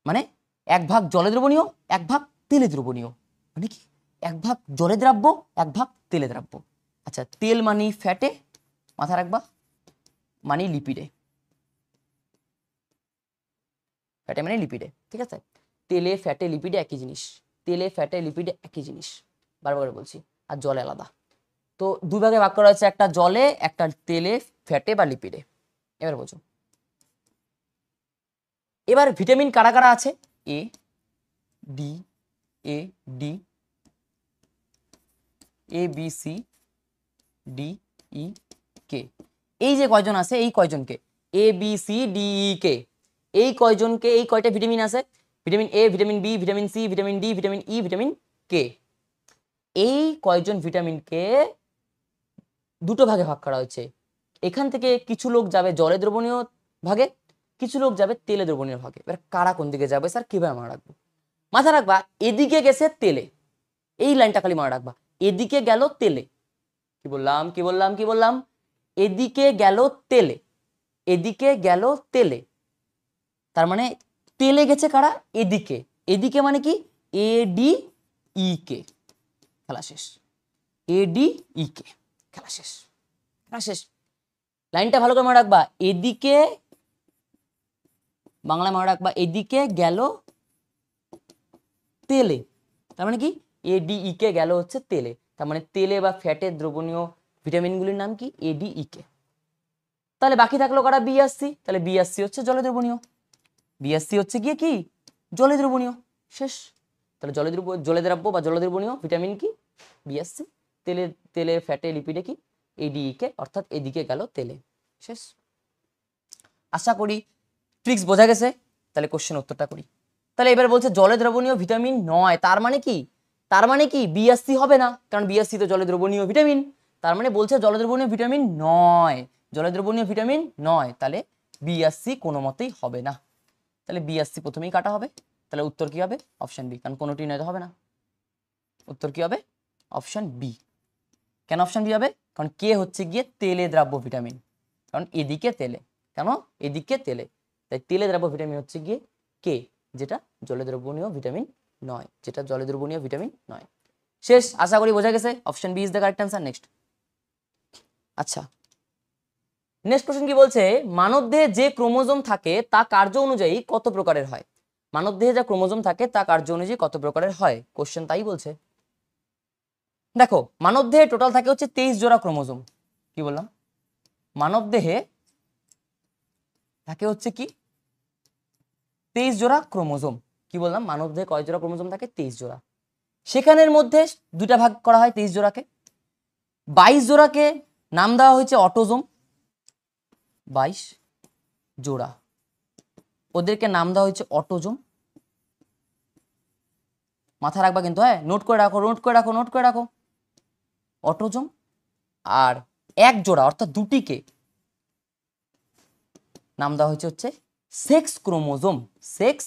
মানে এক ভাগ জলে দ্রবণীয়, এক ভাগ তেলে দ্রবণীয়। মানে কি, এক ভাগ জলে দ্রাব্য, এক ভাগ তেলে দ্রাব্য। আচ্ছা, তেল মানে ফ্যাটে, মাথা রাখবা, মানে লিপিডে, ফ্যাটে মানে লিপিডে, ঠিক আছে। তেলে ফ্যাটে লিপিডে একই জিনিস, তেলে ফ্যাটে লিপিডে একই জিনিস, বারবার বলছি। আর জলে আলাদা। তো দুই ভাগে ভাগ করা হয়েছে, একটা জলে, একটা তেলে, ফ্যাটে বা লিপিডে। এবার বোঝো। এবার ভিটামিন কারা কারা আছে? A D, A D, A B C D E K. এই যে কয়জন আছে, এই কয়জনকে A B C D E K, এই কয়জনকে, এই কয়টা ভিটামিন আছে? Vitamin A, vitamin B, vitamin C, vitamin D, vitamin E, vitamin K. এই কয়জন ভিটামিনকে দুটো ভাগে ভাগ করা হয়েছে। এখান থেকে কিছু লোক যাবে জলে দ্রবণীয় ভাগে, কিছু লোক যাবে তেলে দ্রবণীয় ভাগে। এবার কারা কোন দিকে যাবে স্যার, কিভাবে মনে রাখবো? মাথা রাখবা এদিকে গেছে তেলে, এই লাইনটা খালি মনে রাখবা, এদিকে গেল তেলে। কি বললাম, কি বললাম, কি বললাম? এদিকে গেল তেলে, এদিকে গেল তেলে। তার মানে তেলে গেছে কারা? এদিকে। এদিকে মানে কি? এ ডি ই কে, খেলা শেষ। এ ডি ই কে, খেলা শেষ, খেলা শেষ। লাইনটা ভালো করে মনে রাখবা, এদিকে, বাংলায় মনে রাখবা, এদিকে গেল তেলে। তার মানে কি? এ ডি ই কে গেল হচ্ছে তেলে। তার মানে তেলে বা ফ্যাটের দ্রবণীয় ভিটামিনগুলির নাম কি? এ ডি ই কে। তাহলে বাকি থাকলো কারা? বি আর সি। তাহলে বি আর সি হচ্ছে জলে দ্রবণীয়, বি আর সি হচ্ছে গিয়ে কি? জলে দ্রবণীয়। শেষ। তাহলে জলে দ্রাব্য বা জলে দ্রবণীয় ভিটামিন কি? বি আর সি। তেলে, তেলে ফ্যাটে লিপিডে কি? এ ডি ই কে, অর্থাৎ এদিকে গেল তেলে। শেষ। আশা করি ট্রিক্স বোঝা গেছে। তাহলে কোশ্চেন উত্তরটা করি। তাহলে এবার বলছে জলে দ্রবণীয় ভিটামিন নয়, তার মানে কি? তার মানে কি বি আর সি হবে না, কারণ বি আর সি তো জলে দ্রবণীয় ভিটামিন। তার মানে বলছে জলে দ্রবণীয় ভিটামিন নয়, জলে দ্রবণীয় ভিটামিন নয়। তাহলে বি আর সি কোনো মতেই হবে না। তাহলে বি আর সি প্রথমেই কাটা হবে। তাহলে উত্তর কি হবে? অপশন বি, কারণ কোনোটি নয় তো হবে না। উত্তর কি হবে? Option B. কেন অপশন বি হবে? কারণ কে হচ্ছে গিয়ে তেলে দ্রাব্য ভিটামিন, কারণ এদিকে তেলে। কেন? এদিকে তেলে, তাই তেলে দ্রাব্য ভিটামিন হচ্ছে গিয়ে কে, যেটা জলে দ্রবণীয় ভিটামিন নয়, যেটা জলে দ্রবণীয় ভিটামিন নয়। শেষ। আশা করি বোঝা গেছে। Option B is the correct answer. Next. আচ্ছা, নেক্সট কোশ্চেন কি বলছে? মানবদেহে যে ক্রোমোজোম থাকে তা কার্য অনুযায়ী কত প্রকারের হয়? মানবদেহে যা ক্রোমোজোম থাকে তা কার্য অনুযায়ী কত প্রকারের হয়? কোশ্চেন তাই বলছে। দেখো, মানবদেহে টোটাল থাকে হচ্ছে 23 জোড়া ক্রোমোজোম। কি বললাম? মানবদেহে থাকে হচ্ছে কি? 23 জোড়া ক্রোমোজোম। কি বললাম? মানবদেহে কয় জোড়া ক্রোমোজোম থাকে? 23 জোড়া। সেখানের মধ্যে দুটা ভাগ করা হয় 23 জোড়াকে। 22 জোড়াকে নাম দেওয়া হয়েছে অটোজোম, 22 জোড়া, ওদেরকে নাম দেওয়া হয়েছে অটোজোম। মাথা রাখবা কিন্তু, হ্যাঁ, নোট করে রাখো, নোট করে রাখো, নোট করে রাখো, অটোজোম। আর এক জোড়া অর্থাৎ দুটিকে নাম দেওয়া হয়েছে হচ্ছে সেক্স ক্রোমোজোম, সেক্স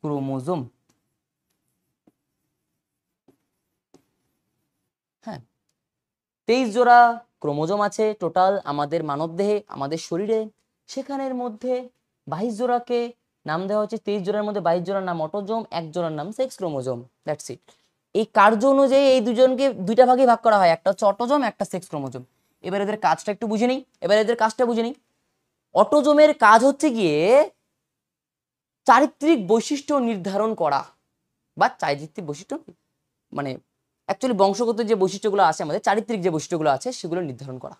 ক্রোমোজোম। হ্যাঁ, 23 জোড়া ক্রোমোজোম আছে টোটাল আমাদের মানবদেহে, আমাদের শরীরে। সেখানের মধ্যে 22 জোড়াকে নাম দেওয়া হচ্ছে, 23 জোড়ার মধ্যে 22 জোড়ার নাম অটোজোম, এক জোড়ার নাম সেক্স ক্রোমোজোম। That's it. এই কার্য অনুযায়ী এই দুজনকে দুইটা ভাগে ভাগ করা হয়, একটা হচ্ছে অটোজোম, একটা সেক্স ক্রোমোজোম। এবার এদের কাজটা একটু বুঝে নিই, এবার এদের কাজটা বুঝে নিই। অটোজোমের কাজ হচ্ছে গিয়ে চারিত্রিক বৈশিষ্ট্য নির্ধারণ করা, বা চারিত্রিক বৈশিষ্ট্য মানে অ্যাকচুয়ালি বংশগত যে বৈশিষ্ট্যগুলো আছে, আমাদের চারিত্রিক যে বৈশিষ্ট্যগুলো আছে সেগুলো নির্ধারণ করা।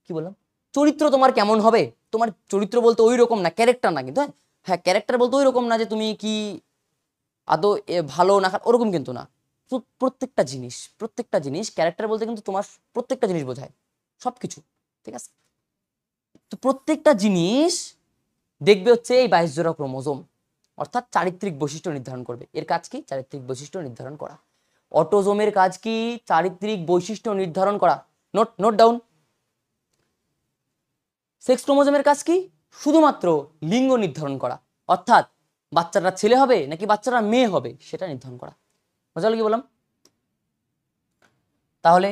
কি বললাম? চরিত্র তোমার কেমন হবে, তোমার চরিত্র বলতে ওই রকম না, ক্যারেক্টার না কিন্তু, হ্যাঁ ক্যারেক্টার বলতে ওই রকম না যে তুমি কি আদৌ ভালো না ওরকম কিন্তু না। প্রত্যেকটা জিনিস, প্রত্যেকটা জিনিস ক্যারেক্টার বলতে কিন্তু তোমার প্রত্যেকটা জিনিস বোঝায়, সবকিছু, ঠিক আছে? তো প্রত্যেকটা জিনিস দেখবে হচ্ছে এই 22 জোড়া ক্রোমোজোম, অর্থাৎ চারিত্রিক বৈশিষ্ট্য নির্ধারণ করবে। এর কাজ কি? চারিত্রিক বৈশিষ্ট্য নির্ধারণ করা। অটোজোমের কাজ কি? চারিত্রিক বৈশিষ্ট্য নির্ধারণ করা। Note down. সেক্স ক্রোমোজোমের কাজ কি? শুধুমাত্র লিঙ্গ নির্ধারণ করা, অর্থাৎ বাচ্চাটা ছেলে হবে নাকি বাচ্চাটা মেয়ে হবে সেটা নির্ধারণ করা। বুঝা গেল কি বললাম? তাহলে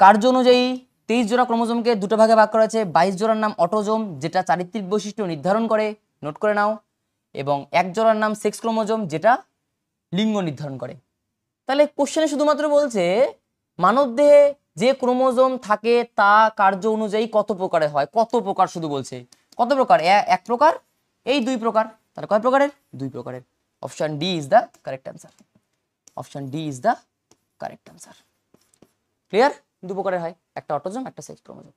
কার্য অনুযায়ী 23 জোড়া ক্রোমোজোমকে দুটো ভাগে ভাগ করা হয়েছে। 22 জোড়ার নাম অটোজোম, যেটা চারিত্রিক বৈশিষ্ট্য নির্ধারণ করে, নোট করে নাও, এবং 1 জোড়ার নাম সেক্স ক্রোমোজোম, যেটা লিঙ্গ নির্ধারণ করে। তাহলে কোশ্চেনে শুধুমাত্র বলছে মানবদেহে যে ক্রোমোজোম থাকে তা কার্য অনুযায়ী কত প্রকারের হয়, কত প্রকার শুধু বলছে। কত প্রকার? এক প্রকার, এই 2 প্রকার। তাহলে কয় প্রকারের? 2 প্রকারের। Option D is the correct answer. Option D is the correct answer. Clear? 2 প্রকারের হয়, একটা অটোজোম, একটা সেক্স ক্রোমোজোম।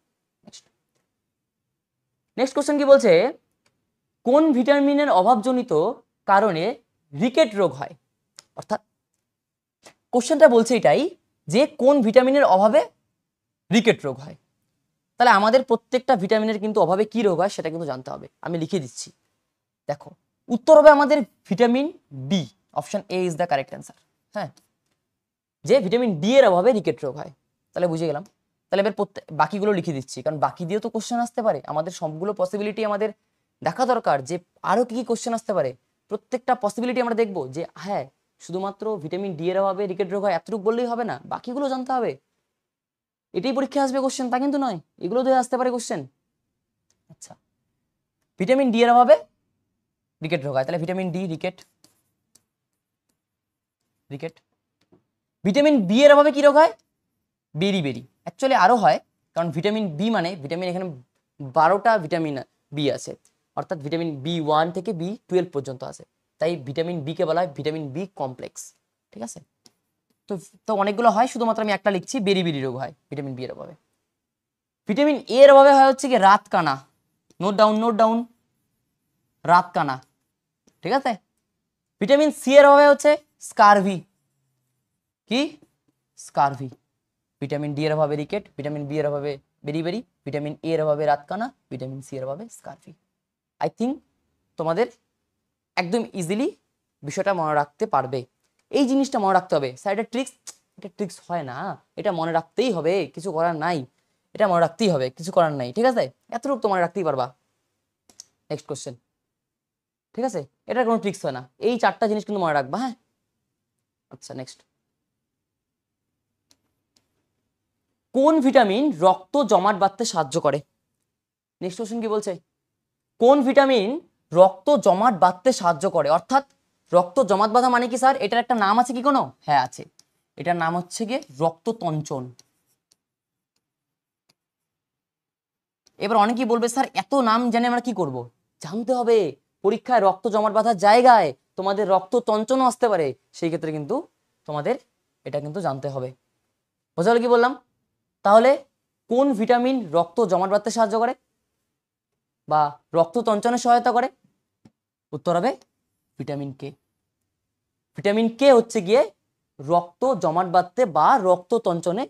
নেক্সট কোশ্চেন কি বলছে, কোন ভিটামিনের অভাবজনিত কারণে রিকেট রোগ হয়? অর্থাৎ কোশ্চেনটা বলছে এটাই যে কোন ভিটামিনের অভাবে রিকেট রোগ হয়। তাহলে আমাদের প্রত্যেকটা ভিটামিনের কিন্তু অভাবে কি রোগ হয় সেটা কিন্তু জানতে হবে। আমি লিখে দিচ্ছি, দেখো উত্তর হবে আমাদের vitamin D. Option A is the correct answer. হ্যাঁ, যে ভিটামিন ডি এর অভাবে রিকেট রোগ হয়। তাহলে বুঝে গেলাম। তাহলে এবার বাকিগুলো লিখে দিচ্ছি, কারণ বাকি দিয়েও তো কোশ্চেন আসতে পারে। আমাদের সবগুলো পসিবিলিটি আমাদের দেখা দরকার, যে আরও কি কি কোশ্চেন আসতে পারে। প্রত্যেকটা পসিবিলিটি আমরা দেখবো, যে হ্যাঁ শুধুমাত্র ভিটামিন ডি এর অভাবে রিকেট রোগ হয় এতটুকু বললেই হবে না, বাকিগুলো জানতে হবে। এটাই পরীক্ষায় আসবে কোশ্চেন তা কিন্তু নয়, এগুলো দিয়ে আসতে পারে কোশ্চেন। আচ্ছা, ভিটামিন ডি এর অভাবে রিকেট রোগ হয়, তাহলে vitamin D rickets. Rickets. Vitamin B এর অভাবে কি রোগ হয়? বেরি। অ্যাকচুয়ালি আরও হয়, কারণ ভিটামিন বি মানে ভিটামিন, এখানে 12টা ভিটামিন বি আছে, অর্থাৎ ভিটামিন B1 থেকে B12 পর্যন্ত আছে। তাই ভিটামিন বি কে বলা হয় ভিটামিন বি কমপ্লেক্স। ঠিক আছে, তো অনেকগুলো হয়, শুধুমাত্র আমি একটা লিখছি, বেরি রোগ হয় ভিটামিন বি এর অভাবে। ভিটামিন এ এর অভাবে হয় হচ্ছে কি রাতকানা। নোট ডাউন, রাতকানা। ঠিক আছে। ভিটামিন সি এর অভাবে হচ্ছে স্কারভি। কি? স্কারভি। ভিটামিন ডি এর অভাবে রিকেট, ভিটামিন বি এর অভাবে বেরি, ভিটামিন এ এর অভাবে রাতকানা, ভিটামিন সি এর অভাবে স্কারভি। আই থিঙ্ক তোমাদের একদম ইজিলি বিষয়টা মনে রাখতে পারবে। এই জিনিসটা মনে রাখতে হবে। স্যার এটা ট্রিক্স, এটা ট্রিক্স হয় না, এটা মনে রাখতেই হবে, কিছু করার নাই, এটা মনে রাখতেই হবে, কিছু করার নাই। ঠিক আছে, এতটুকু তো মনে রাখতেই পারবা। Next question. ঠিক আছে, এটার কোনো ট্রিক্স হয় না, এই 4টা জিনিস কিন্তু মনে রাখবা। হ্যাঁ, আচ্ছা নেক্সট। কোন ভিটামিন রক্ত জমাট বাঁধতে সাহায্য করে? নেক্সট কোশ্চেন কি বলছে, কোন ভিটামিন রক্ত জমাট বাঁধতে সাহায্য করে? অর্থাৎ রক্ত জমাট বাঁধা মানে কি স্যার, এটার একটা নাম আছে কি কোনো? হ্যাঁ আছে, এটার নাম হচ্ছে গিয়ে রক্ততঞ্চন। এবার অনেকেই বলবে স্যার এত নাম জানে আমরা কি করব? জানতে হবে, পরীক্ষায় রক্ত জমাট বাঁধার জায়গায় তোমাদের রক্ততঞ্চনও আসতে পারে, সেই ক্ষেত্রে কিন্তু তোমাদের এটা কিন্তু জানতে হবে। বোঝা গেল কি বললাম? তাহলে কোন ভিটামিন রক্ত জমাট বাঁধতে সাহায্য করে বা রক্ততঞ্চনে সহায়তা করে? উত্তর হবে ভিটামিন কে। ভিটামিন কে হচ্ছে গিয়ে রক্ত জমাট বাঁধতে বা রক্ততঞ্চনে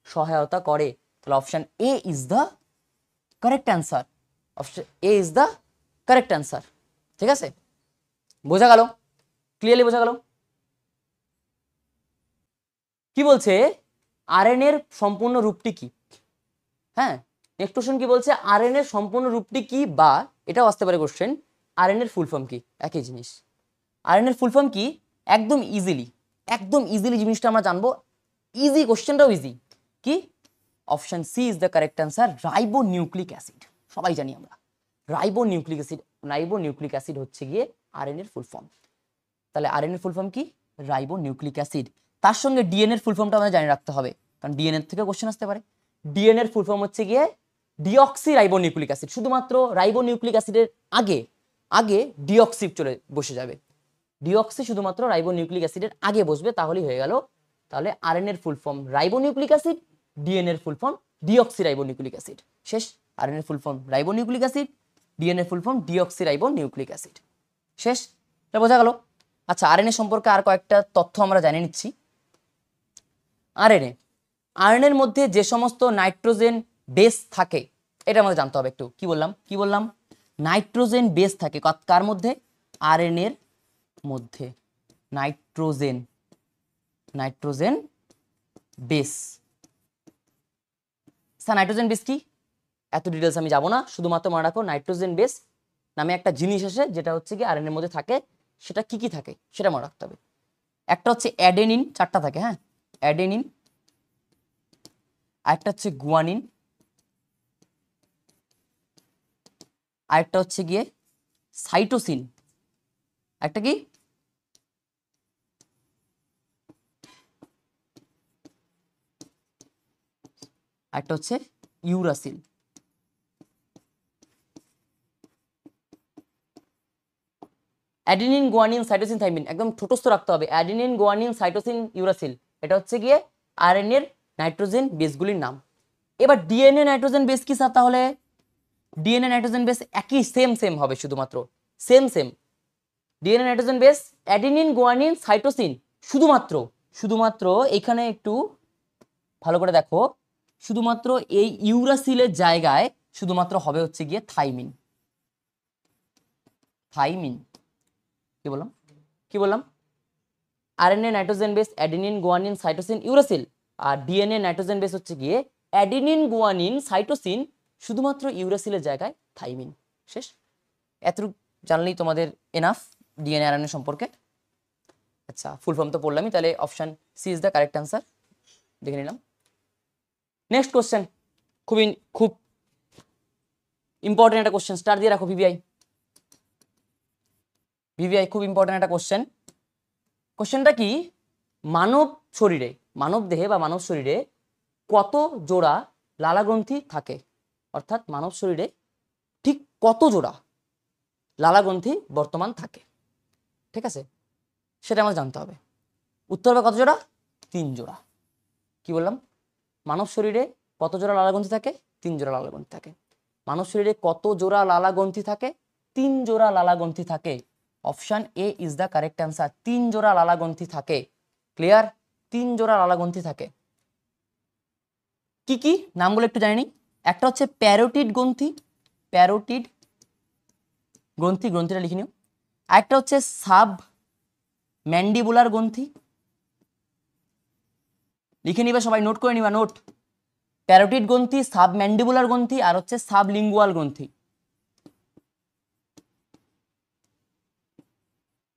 সহায়তা করে। তাহলে option A is the correct answer. Option A is the correct answer. ঠিক আছে, বোঝা গেল? ক্লিয়ারলি বোঝা গেল? কি বলছে, আরএনএ এর সম্পূর্ণ রূপটি কি? হ্যাঁ, নেক্সট কোশ্চেন কি বলছে, আরএনএ এর সম্পূর্ণ রূপটি কি, বা এটাও আসতে পারে কোশ্চেন, আরএনএ এর ফুল ফর্ম কি? একই জিনিস। আরএনএ এর ফুল ফর্ম কি? একদম ইজিলি জিনিসটা আমরা জানবো। ইজি, কোশ্চেনটাও ইজি। কি? Option C is the correct answer, ribonucleic acid. সবাই জানি আমরা রাইবোনিউক্লিক অ্যাসিড হচ্ছে গিয়ে আরএনএ এর ফুল ফর্ম। তাহলে আরএনএ এর ফুল ফর্ম কি? Ribonucleic acid. তার সঙ্গে ডিএনএ এর ফুল ফর্মটা আমাদের জানিয়ে রাখতে হবে, কারণ ডিএনএ থেকে কোশ্চেন আসতে পারে। ডিএনএ এর ফুল ফর্ম হচ্ছে গিয়ে ডিঅক্সি রাইবোনিউক্লিক অ্যাসিড। শুধুমাত্র রাইবোনিউক্লিক অ্যাসিডের আগে আগে ডিঅক্সি চলে বসে যাবে, ডিঅক্সি শুধুমাত্র রাইবোনিউক্লিক অ্যাসিডের আগে বসবে, তাহলেই হয়ে গেল। তাহলে আরএনএ এর full form ribonucleic acid, DNA এর full form deoxyribonucleic acid. শেষ। আরএনএ এর full form ribonucleic acid, DNA এর full form deoxyribonucleic acid. শেষ। এটা বোঝা গেল? আচ্ছা, আরএনএ সম্পর্কে আর কয়েকটা তথ্য আমরা জানিয়ে নিচ্ছি। আরএনএর মধ্যে যে সমস্ত নাইট্রোজেন বেস থাকে, এটা আমাদের জানতে হবে একটু। কি বললাম? নাইট্রোজেন বেস থাকে কার মধ্যে? আরএনএর মধ্যে nitrogen base. Sir nitrogen base কি? এত ডিটেলস আমি যাব না, শুধুমাত্র মনে রাখো নাইট্রোজেন বেস নামে একটা জিনিস আসে যেটা হচ্ছে কি আরএনএ এর মধ্যে থাকে, সেটা কি কি থাকে সেটা মনে রাখতে হবে। একটা হচ্ছে অ্যাডেনিন, 4টা থাকে, হ্যাঁ, অ্যাডেনিন, আরেকটা হচ্ছে গুয়ানিন, আরেকটা হচ্ছে গিয়ে সাইটোসিন, একটা কি আরেকটা হচ্ছে uracil. Adenine, guanine, cytosine, thymine একদম ছোটস্থ রাখতে হবে। অ্যাডেনিন, গুয়ানিন, সাইটোসিন, ইউরাসিল, এটা হচ্ছে গিয়ে আরএনএ এর নাইট্রোজেন বেসগুলির নাম। এবার ডিএনএ নাইট্রোজেন বেস কি স্যার? তাহলে ডিএনএ নাইট্রোজেন বেস একই, সেম হবে, শুধুমাত্র same DNA nitrogen base adenine, guanine, cytosine, শুধুমাত্র এখানে একটু ভালো করে দেখো, শুধুমাত্র এই ইউরাসিলের জায়গায় শুধুমাত্র হবে হচ্ছে গিয়ে থাইমিন। কি বললাম? RNA nitrogen base adenine, guanine, cytosine, uracil, আর ডিএনএ নাইট্রোজেন বেস হচ্ছে গিয়ে অ্যাডেনিন, গুয়ানিন, সাইটোসিন, শুধুমাত্র ইউরাসিলের জায়গায় থাইমিন। শেষ। এতটুকু জানলেই তোমাদের এনাফ ডিএনএ আরএনএ সম্পর্কে। আচ্ছা, ফুল ফর্ম তো পড়লামই, তাহলে option C is the correct answer, দেখে নিলাম। নেক্সট কোশ্চেন, খুব ইম্পর্টেন্ট একটা কোশ্চেন, স্টার দিয়ে রাখো ভিভিআই, খুব ইম্পর্টেন্ট একটা কোশ্চেন। কোশ্চেনটা কি, মানব দেহে বা মানব শরীরে কত জোড়া লালাগ্রন্থি থাকে? অর্থাৎ মানব শরীরে ঠিক কত জোড়া লালাগ্রন্থি বর্তমান থাকে, ঠিক আছে, সেটা আমাদের জানতে হবে। উত্তর হবে কত জোড়া? 3 জোড়া। কি বললাম? মানব শরীরে কত জোড়া লালাগ্রন্থি থাকে? 3 জোড়া লালাগ্রন্থি থাকে। মানব শরীরে কত জোড়া লালাগ্রন্থি থাকে? 3 জোড়া লালাগ্রন্থি থাকে। Option A is the correct answer, 3 জোড়া লালাগ্রন্থি থাকে। ক্লিয়ার? 3 জোড়া লালাগ্রন্থি থাকে। কি কি নামগুলো একটু জানি। একটা হচ্ছে প্যারোটিড গ্রন্থি, গ্রন্থিটা লিখে নিও। আরেকটা হচ্ছে সাব ম্যান্ডিবুলার গ্রন্থি, লিখে নিবা সবাই, নোট করে নিবা, নোট। প্যারোটিড গ্রন্থি, সাব ম্যান্ডিবুলার গ্রন্থি, আর হচ্ছে সাবলিঙ্গুয়াল গ্রন্থি।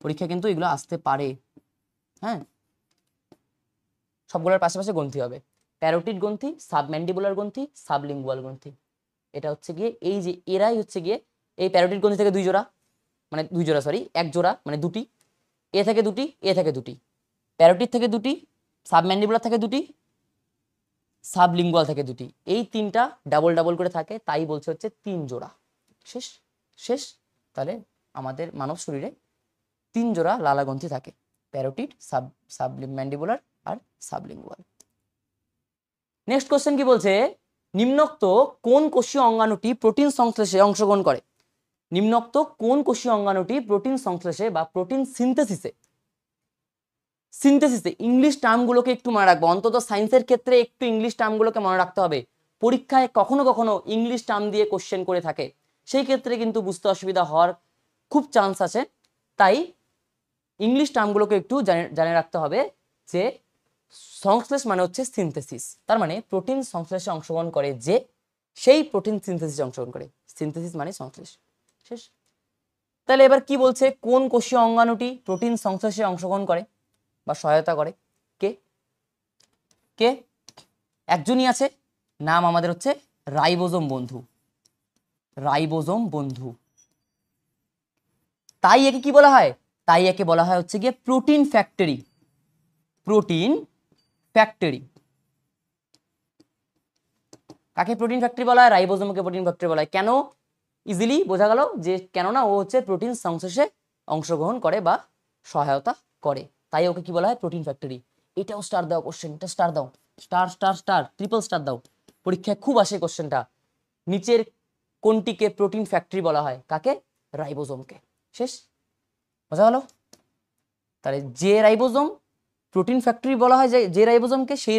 পরীক্ষা কিন্তু এগুলো আসতে পারে, হ্যাঁ, সবগুলোর পাশাপাশি গ্রন্থি হবে। প্যারোটিড গ্রন্থি, সাবম্যান্ডিবুলার গ্রন্থি, সাবলিঙ্গুয়াল গ্রন্থি, এটা হচ্ছে গিয়ে এই যে এরাই হচ্ছে গিয়ে এই প্যারোটিড গ্রন্থি থেকে 2 জোড়া, মানে 2 জোড়া সরি 1 জোড়া, মানে 2টি, এ থেকে 2টি, এ থেকে 2টি, প্যারোটিড থেকে 2টি, সাবম্যান্ডিবুলার থেকে 2টি, সাবলিঙ্গুয়াল থেকে 2টি, এই 3টা ডাবল করে থাকে, তাই বলছে হচ্ছে 3 জোড়া। শেষ। তাহলে আমাদের মানব শরীরে 3 জোড়া লালাগ্রন্থি থাকে, প্যারোটিড, সাবম্যান্ডিবুলার আর সাবলিঙ্গুয়াল। নেক্সট কোশ্চেন কি বলছে, নিম্নোক্ত কোন কোষীয় অঙ্গাণুটি প্রোটিন সংশ্লেষে অংশগ্রহণ করে? নিম্নোক্ত কোন কোষীয় অঙ্গাণুটি প্রোটিন সংশ্লেষে বা প্রোটিন সিনথেসিসে ইংলিশ টার্মগুলোকে একটু মনে রাখবো, অন্তত সায়েন্সের ক্ষেত্রে একটু ইংলিশ টার্মগুলোকে মনে রাখতে হবে। পরীক্ষায় কখনো কখনো ইংলিশ টার্ম দিয়ে কোশ্চেন করে থাকে, সেই ক্ষেত্রে কিন্তু বুঝতে অসুবিধা হওয়ার খুব চান্স আছে। তাই ইংলিশ টার্মগুলোকে একটু জানে রাখতে হবে যে সংশ্লেষ মানে হচ্ছে সিনথেসিস, তার মানে প্রোটিন সংশ্লেষে অংশগ্রহণ করে যে সেই প্রোটিন সিনথেসিসে অংশগ্রহণ করে, সিনথেসিস মানে সংশ্লেষ। শেষ। তাহলে এবার কি বলছে, কোন কোষীয় অঙ্গাণুটি প্রোটিন সংশ্লেষে অংশগ্রহণ করে বা সহায়তা করে? কে কে একজনই আছে, নাম আমাদের হচ্ছে রাইবোজোম বন্ধু। তাই একে কি বলা হয়? তাই একে বলা হয় হচ্ছে গিয়ে প্রোটিন ফ্যাক্টরি। কাকে প্রোটিন ফ্যাক্টরি বলা হয়? রাইবোজোমকে প্রোটিন ফ্যাক্টরি বলা হয়। কেন? ইজিলি বোঝা গেল যে কেননা ও হচ্ছে প্রোটিন সংশ্লেষে অংশগ্রহণ করে বা সহায়তা করে, তাই ওকে কি বলা হয়? Protein factory. এটাও স্টার দাও, কোশ্চেন এটা স্টার দাও, স্টার ট্রিপল স্টার দাও, পরীক্ষায় খুব আসে কোশ্চেনটা। নিচের কোনটিকে প্রোটিন ফ্যাক্টরি বলা হয়? কাকে? রাইবোজোমকে। শেষ। বোঝা গেল? তাহলে যে রাইবোজোম প্রোটিন ফ্যাক্টরি বলা হয়, যে রাইবোজোমকে, সেই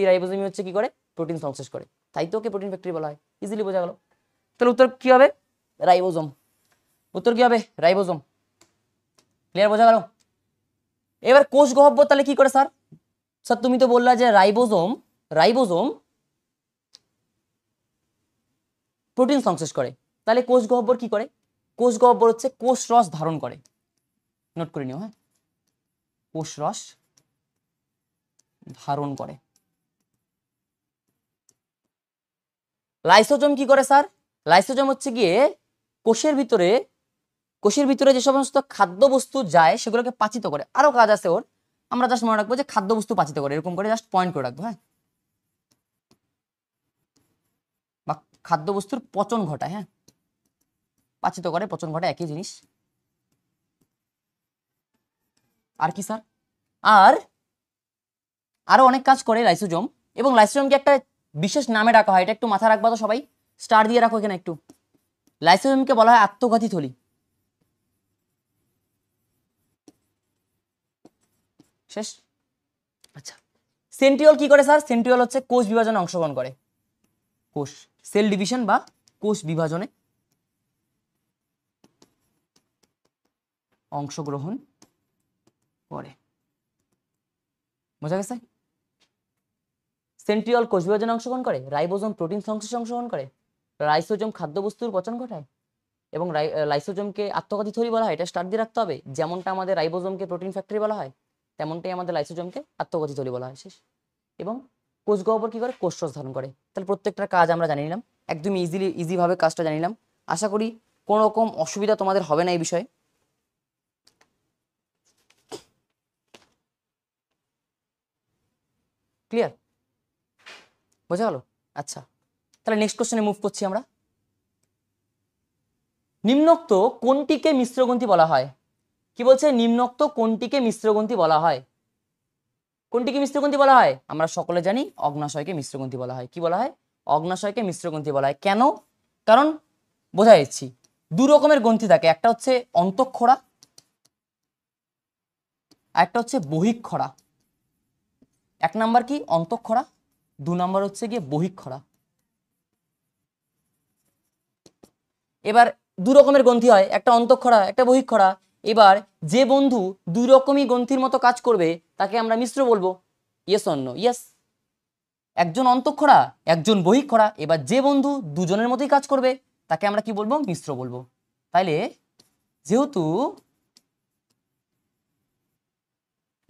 রাইবোজোমই হচ্ছে কি করে? প্রোটিন সংশ্লেষ করে, তাই তো ওকে প্রোটিন ফ্যাক্টরি বলা হয়। ইজিলি বোঝা গেল। তাহলে উত্তর কি হবে? রাইবোজোম। ক্লিয়ার? বোঝা গেল? এবার কোষ গহ্বর তাহলে কি করে স্যার? তুমি তো বললা যে রাইবোজোম প্রোটিন সংশ্লেষ করে। তাহলে কোষ গহ্বর কি করে? কোষ গহ্বর হচ্ছে কোষ রস ধারণ করে। নোট করে নিও, হ্যাঁ, কোষ রস ধারণ করে। লাইসোজোম কি করে স্যার? লাইসোজোম হচ্ছে গিয়ে কোষের ভিতরে যে সমস্ত খাদ্যবস্তু যায় সেগুলোকে পাচিত করে। আরো কাজ আছে ওর, আমরা জাস্ট মনে রাখবো যে খাদ্যবস্তু পাচিত করে, এরকম করে জাস্ট পয়েন্ট করে রাখবো, হ্যাঁ, বা খাদ্যবস্তুর পচন ঘটায়, হ্যাঁ, পাচিত করে, পচন ঘটায়, একই জিনিস। আর কি স্যার? আরো অনেক কাজ করে লাইসোজোম, এবং লাইসোজোমকে একটা বিশেষ নামে ডাকা হয়, এটা একটু মাথায় রাখবা তো সবাই, স্টার দিয়ে রাখো এখানে একটু। লাইসোজোমকে বলা হয় আত্মঘাতী থলি। শেষ? আচ্ছা, সেন্ট্রিওল কি করে স্যার? সেন্ট্রিওল হচ্ছে কোষ বিভাজনে অংশগ্রহণ করে। কোষ সেল ডিভিশন বা কোষ বিভাজনে অংশগ্রহণ করে। বোঝা গেছে? সেন্ট্রিওল কোষ বিভাজনে অংশগ্রহণ করে, রাইবোজোম প্রোটিন সংশ্লেষে অংশগ্রহণ করে, লাইসোজোম খাদ্যবস্তুর পচন ঘটায়, এবং লাইসোজোমকে আত্মঘাতী থলি বলা হয়, এটা স্টার দিয়ে রাখতে হবে। যেমনটা আমাদের রাইবোজোমকে প্রোটিন ফ্যাক্টরি বলা হয়, তেমনটাই আমাদের লাইসোজোমকে আত্মঘাতী থলি বলা হয়। শেষ? এবং কোষ গহ্বর কি করে? কোষ রস ধারণ করে। তাহলে প্রত্যেকটা কাজ আমরা জানি নিলাম, একদম ইজি ভাবে কাজটা জানি নিলাম। আশা করি কোনো রকম অসুবিধা তোমাদের হবে না এই বিষয়ে। ক্লিয়ার? বোঝা গেল? আচ্ছা, তাহলে নেক্সট কোশ্চেনে মুভ করছি আমরা। নিম্নোক্ত কোনটিকে মিশ্রগ্রন্থি বলা হয়? কি বলছে? নিম্নোক্ত কোনটিকে মিশ্রগ্রন্থি বলা হয়? কোনটিকে মিশ্রগ্রন্থি বলা হয়? আমরা সকলে জানি অগ্নাশয়কে মিশ্রগ্রন্থি বলা হয়। কি বলা হয়? অগ্নাশয়কে মিশ্রগ্রন্থি বলা হয়। কেন? কারণ বোঝা যাচ্ছি, দু রকমের গ্রন্থি থাকে, একটা হচ্ছে অন্তঃক্ষরা, আর একটা হচ্ছে বহিঃক্ষরা। এক নাম্বার কি? অন্তঃক্ষরা, 2 নাম্বার হচ্ছে গিয়ে বহিঃক্ষরা। এবার দু রকমের গ্রন্থি হয়, একটা অন্তঃক্ষরা, একটা বহিঃক্ষরা। এবার যে বন্ধু দুই রকমই গ্রন্থির মতো কাজ করবে তাকে আমরা মিশ্র বলবো। Yes or no? ইয়েস। একজন অন্তঃক্ষরা, একজন বহিঃক্ষরা। এবার যে বন্ধু দুজনের মতোই কাজ করবে তাকে আমরা কি বলবো? মিশ্র বলবো। তাইলে যেহেতু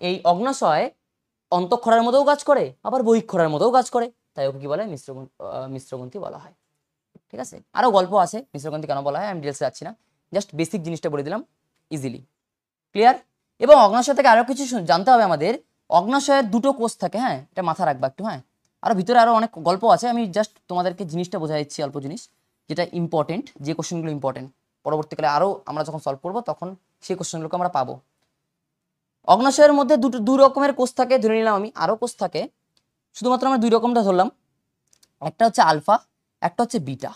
এই অগ্নাশয় অন্তঃক্ষরার মতোও কাজ করে আবার বহিঃক্ষরার মতোও কাজ করে, তাই ওকে কি বলে? মিশ্রগ্রন্থি বলা হয়। ঠিক আছে? আরো গল্প আছে মিশ্রগ্রন্থি কেন বলা হয়, আমি ডিটেলসে যাচ্ছি না, জাস্ট বেসিক জিনিসটা বলে দিলাম ইজিলি। ক্লিয়ার? এবং অগ্নাশয় থেকে আরো কিছু জানতে হবে আমাদের। অগ্নাশয়ের দুটো কোষ থাকে, হ্যাঁ, এটা মাথা রাখবা একটু, হ্যাঁ। আরো ভিতরে আরো অনেক গল্প আছে, আমি জাস্ট তোমাদেরকে জিনিসটা বোঝাই দিচ্ছি, অল্প জিনিস যেটা ইম্পর্টেন্ট, যে কোশ্চেনগুলো ইম্পর্টেন্ট পরবর্তীকালে আরো আমরা যখন সলভ করবো তখন সেই কোশ্চেনগুলোকে আমরা পাবো। অগ্নাশয়ের মধ্যে দুই রকমের কোষ থাকে, ধরে নিলাম আমি, আরো কোষ থাকে, শুধুমাত্র আমরা 2 রকমটা ধরলাম। একটা হচ্ছে আলফা, একটা হচ্ছে বিটা।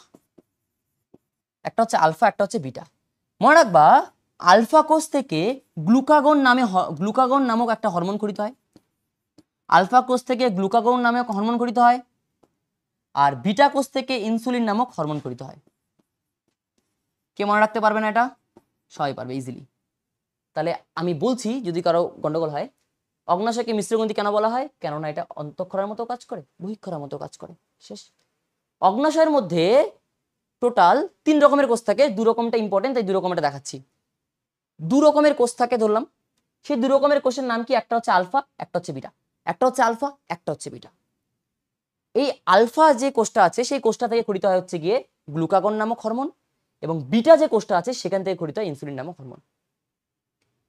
একটা হচ্ছে আলফা, একটা হচ্ছে বিটা। মনে রাখবা, আলফা কোষ থেকে গ্লুকাগন নামক একটা হরমোন খরিত হয়। আলফা কোষ থেকে গ্লুকাগন নামক হরমোন খরিত হয়, আর বিটা কোষ থেকে ইনসুলিন নামক হরমোন খরিত হয়। কে মনে রাখতে পারবে না এটা? সবাই পারবে ইজিলি। তাহলে আমি বলছি, যদি কারো গন্ডগোল হয়, অগ্নাশয়কে মিশ্রগ্রন্থি কেন বলা হয়? কেননা এটা অন্তঃক্ষরার মতো কাজ করে, বহিঃক্ষরার মতো কাজ করে। শেষ। অগ্নাশয়ের মধ্যে টোটাল 3 রকমের কোষ থাকে, 2 রকমটা ইম্পর্টেন্ট তাই 2 রকমটা দেখাচ্ছি। 2 রকমের কোষ থাকে ধরলাম, সেই 2 রকমের কোষের নাম কি? একটা হচ্ছে আলফা, একটা হচ্ছে বিটা। একটা হচ্ছে আলফা, একটা হচ্ছে বিটা। এই আলফা যে কোষটা আছে সেই কোষটা থেকে খরিত হয় হচ্ছে গিয়ে গ্লুকাগন নামক হরমোন, এবং বিটা যে কোষটা আছে সেখান থেকে খরিত হয় ইনসুলিন নামক হরমোন।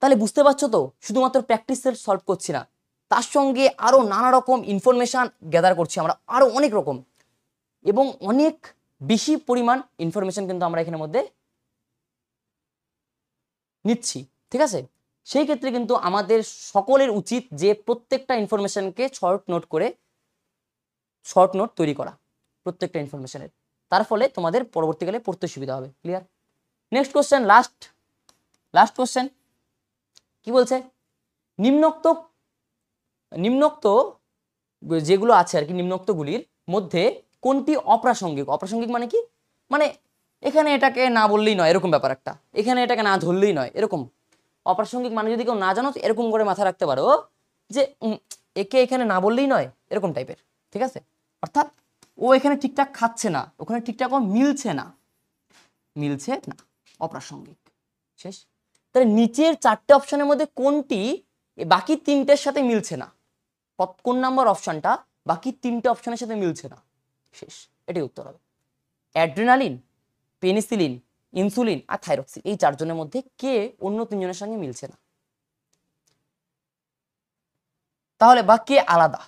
তাহলে বুঝতে পারছো তো, শুধুমাত্র প্র্যাকটিসের সলভ করছি না, তার সঙ্গে আরো নানা রকম ইনফরমেশন গ্যাদার করছি আমরা, আরো অনেক রকম এবং অনেক বেশি পরিমাণ ইনফরমেশন কিন্তু আমরা এখানের মধ্যে নিচ্ছি। ঠিক আছে? সেই ক্ষেত্রে কিন্তু আমাদের সকলের উচিত যে প্রত্যেকটা ইনফরমেশনকে শর্ট নোট তৈরি করা, প্রত্যেকটা ইনফরমেশনের। তার ফলে তোমাদের পরবর্তীকালে পড়তে সুবিধা হবে। Clear? Next question, last question কি বলছে? নিম্নোক্ত যেগুলো আছে আর কি, নিম্নোক্তগুলির মধ্যে কোনটি অপ্রাসঙ্গিক? অপ্রাসঙ্গিক মানে কি? মানে এখানে এটাকে না বললেই নয় এরকম ব্যাপার একটা, এখানে এটাকে না ধরলেই নয় এরকম। অপ্রাসঙ্গিক মানে যদি কেউ না জানো এরকম করে মাথা রাখতে পারো যে একে এখানে না বললেই নয়, এরকম টাইপের। ঠিক আছে? অর্থাৎ ও এখানে ঠিকঠাক খাচ্ছে না, ওখানে ঠিকঠাক ও মিলছে না, অপ্রাসঙ্গিক। শেষ। তাহলে নিচের 4টে অপশনের মধ্যে কোনটি বাকি 3টের সাথে মিলছে না? কোন নাম্বার অপশনটা বাকি 3টে অপশনের সাথে মিলছে না? শেষ। এটাই উত্তর হবে। অ্যাড্রিনালিন, পেনিসিলিন, ইনসুলিন আর থাইরক্সিন, এই 4জনের মধ্যে কে অন্য 3জনের সঙ্গে মিলছে না? তাহলে বা কে আলাদা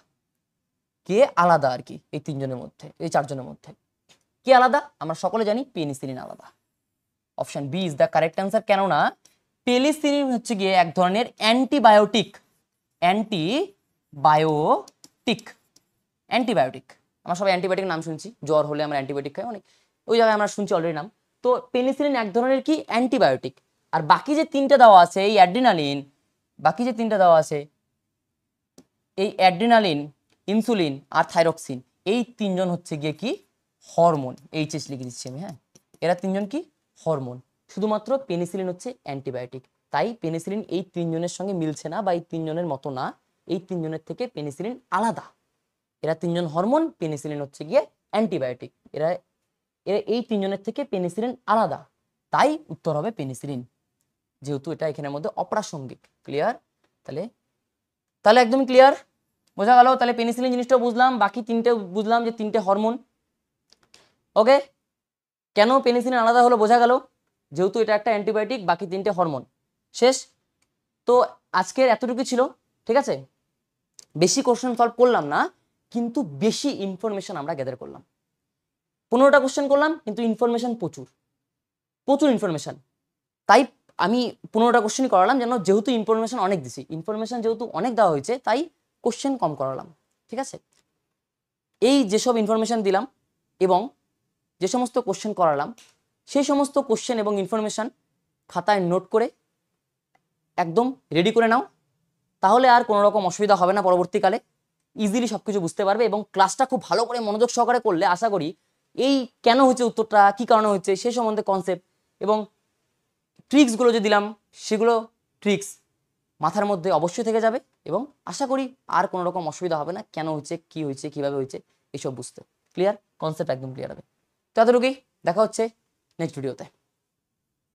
আর কি এই 3জনের মধ্যে, এই 4জনের মধ্যে কে আলাদা? আমরা সকলে জানি পেনিসিলিন আলাদা। Option B is the correct answer. কেননা পেনিসিলিন হচ্ছে গিয়ে এক ধরনের অ্যান্টিবায়োটিক। আমরা সবাই অ্যান্টিবায়োটিক নাম শুনছি, জ্বর হলে আমরা অ্যান্টিবায়োটিক খাই, অনেক ওই জায়গায় আমরা শুনছি অলরেডি নাম। তো পেনিসিলিন এক ধরনের কি অ্যান্টিবায়োটিক। আর বাকি যে 3টে দেওয়া আছে, এই অ্যাড্রিনালিন, বাকি যে 3টে দেওয়া আছে, এই অ্যাড্রিনালিন, ইনসুলিন আর থাইরক্সিন, এই 3জন হচ্ছে গিয়ে কি হরমোন। এইচএস লিখে দিচ্ছি আমি, হ্যাঁ, এরা 3জন কি হরমোন। শুধুমাত্র পেনিসিলিন হচ্ছে অ্যান্টিবায়োটিক। তাই পেনিসিলিন এই 3জনের সঙ্গে মিলছে না বা এই 3জনের মতো না, এই 3জনের থেকে পেনিসিলিন আলাদা। এরা 3জন হরমোন, পেনিসিলিন হচ্ছে গিয়ে অ্যান্টিবায়োটিক। এরা এই 3জনের থেকে পেনিসিলিন আলাদা, তাই উত্তর হবে পেনিসিলিন, যেহেতু এটা এখানের মধ্যে অপ্রাসঙ্গিক। ক্লিয়ার? তাহলে একদমই ক্লিয়ার, বোঝা গেল। তাহলে পেনিসিলিন জিনিসটা বুঝলাম, বাকি 3টে বুঝলাম যে 3টে হরমোন। ওকে, কেন পেনিসিলিন আলাদা হলো বোঝা গেল, যেহেতু এটা একটা অ্যান্টিবায়োটিক, বাকি 3টে হরমোন। শেষ। তো আজকের এতটুকু ছিল, ঠিক আছে। বেশি কোশ্চেন সলভ করলাম না, কিন্তু বেশি ইনফরমেশন আমরা গ্যাদার করলাম। 15টা কোশ্চেন করলাম, কিন্তু ইনফরমেশন প্রচুর ইনফরমেশন। তাই আমি 15টা কোশ্চেনই করালাম, যেহেতু ইনফরমেশন অনেক দিছি, ইনফরমেশন যেহেতু অনেক দেওয়া হয়েছে, তাই কোশ্চেন কম করালাম। ঠিক আছে, এই যেসব ইনফরমেশন দিলাম এবং যে সমস্ত কোশ্চেন করালাম, সেই সমস্ত কোশ্চেন এবং ইনফরমেশন খাতায় নোট করে একদম রেডি করে নাও, তাহলে আর কোনো রকম অসুবিধা হবে না। পরবর্তীকালে ইজিলি সব কিছু বুঝতে পারবে এবং ক্লাসটা খুব ভালো করে মনোযোগ সহকারে করলে আশা করি এই কেন হচ্ছে উত্তরটা, কী কারণে হচ্ছে সে সম্বন্ধে কনসেপ্ট এবং ট্রিক্সগুলো যে দিলাম, সেগুলো ট্রিক্স মাথার মধ্যে অবশ্যই থেকে যাবে এবং আশা করি আর কোনো রকম অসুবিধা হবে না, কেন হচ্ছে, কী হয়েছে, কীভাবে হয়েছে, এইসব বুঝতে। ক্লিয়ার? কনসেপ্ট একদম ক্লিয়ার হবে। তো এতটুকুই, দেখা হচ্ছে নেক্সট ভিডিওতে।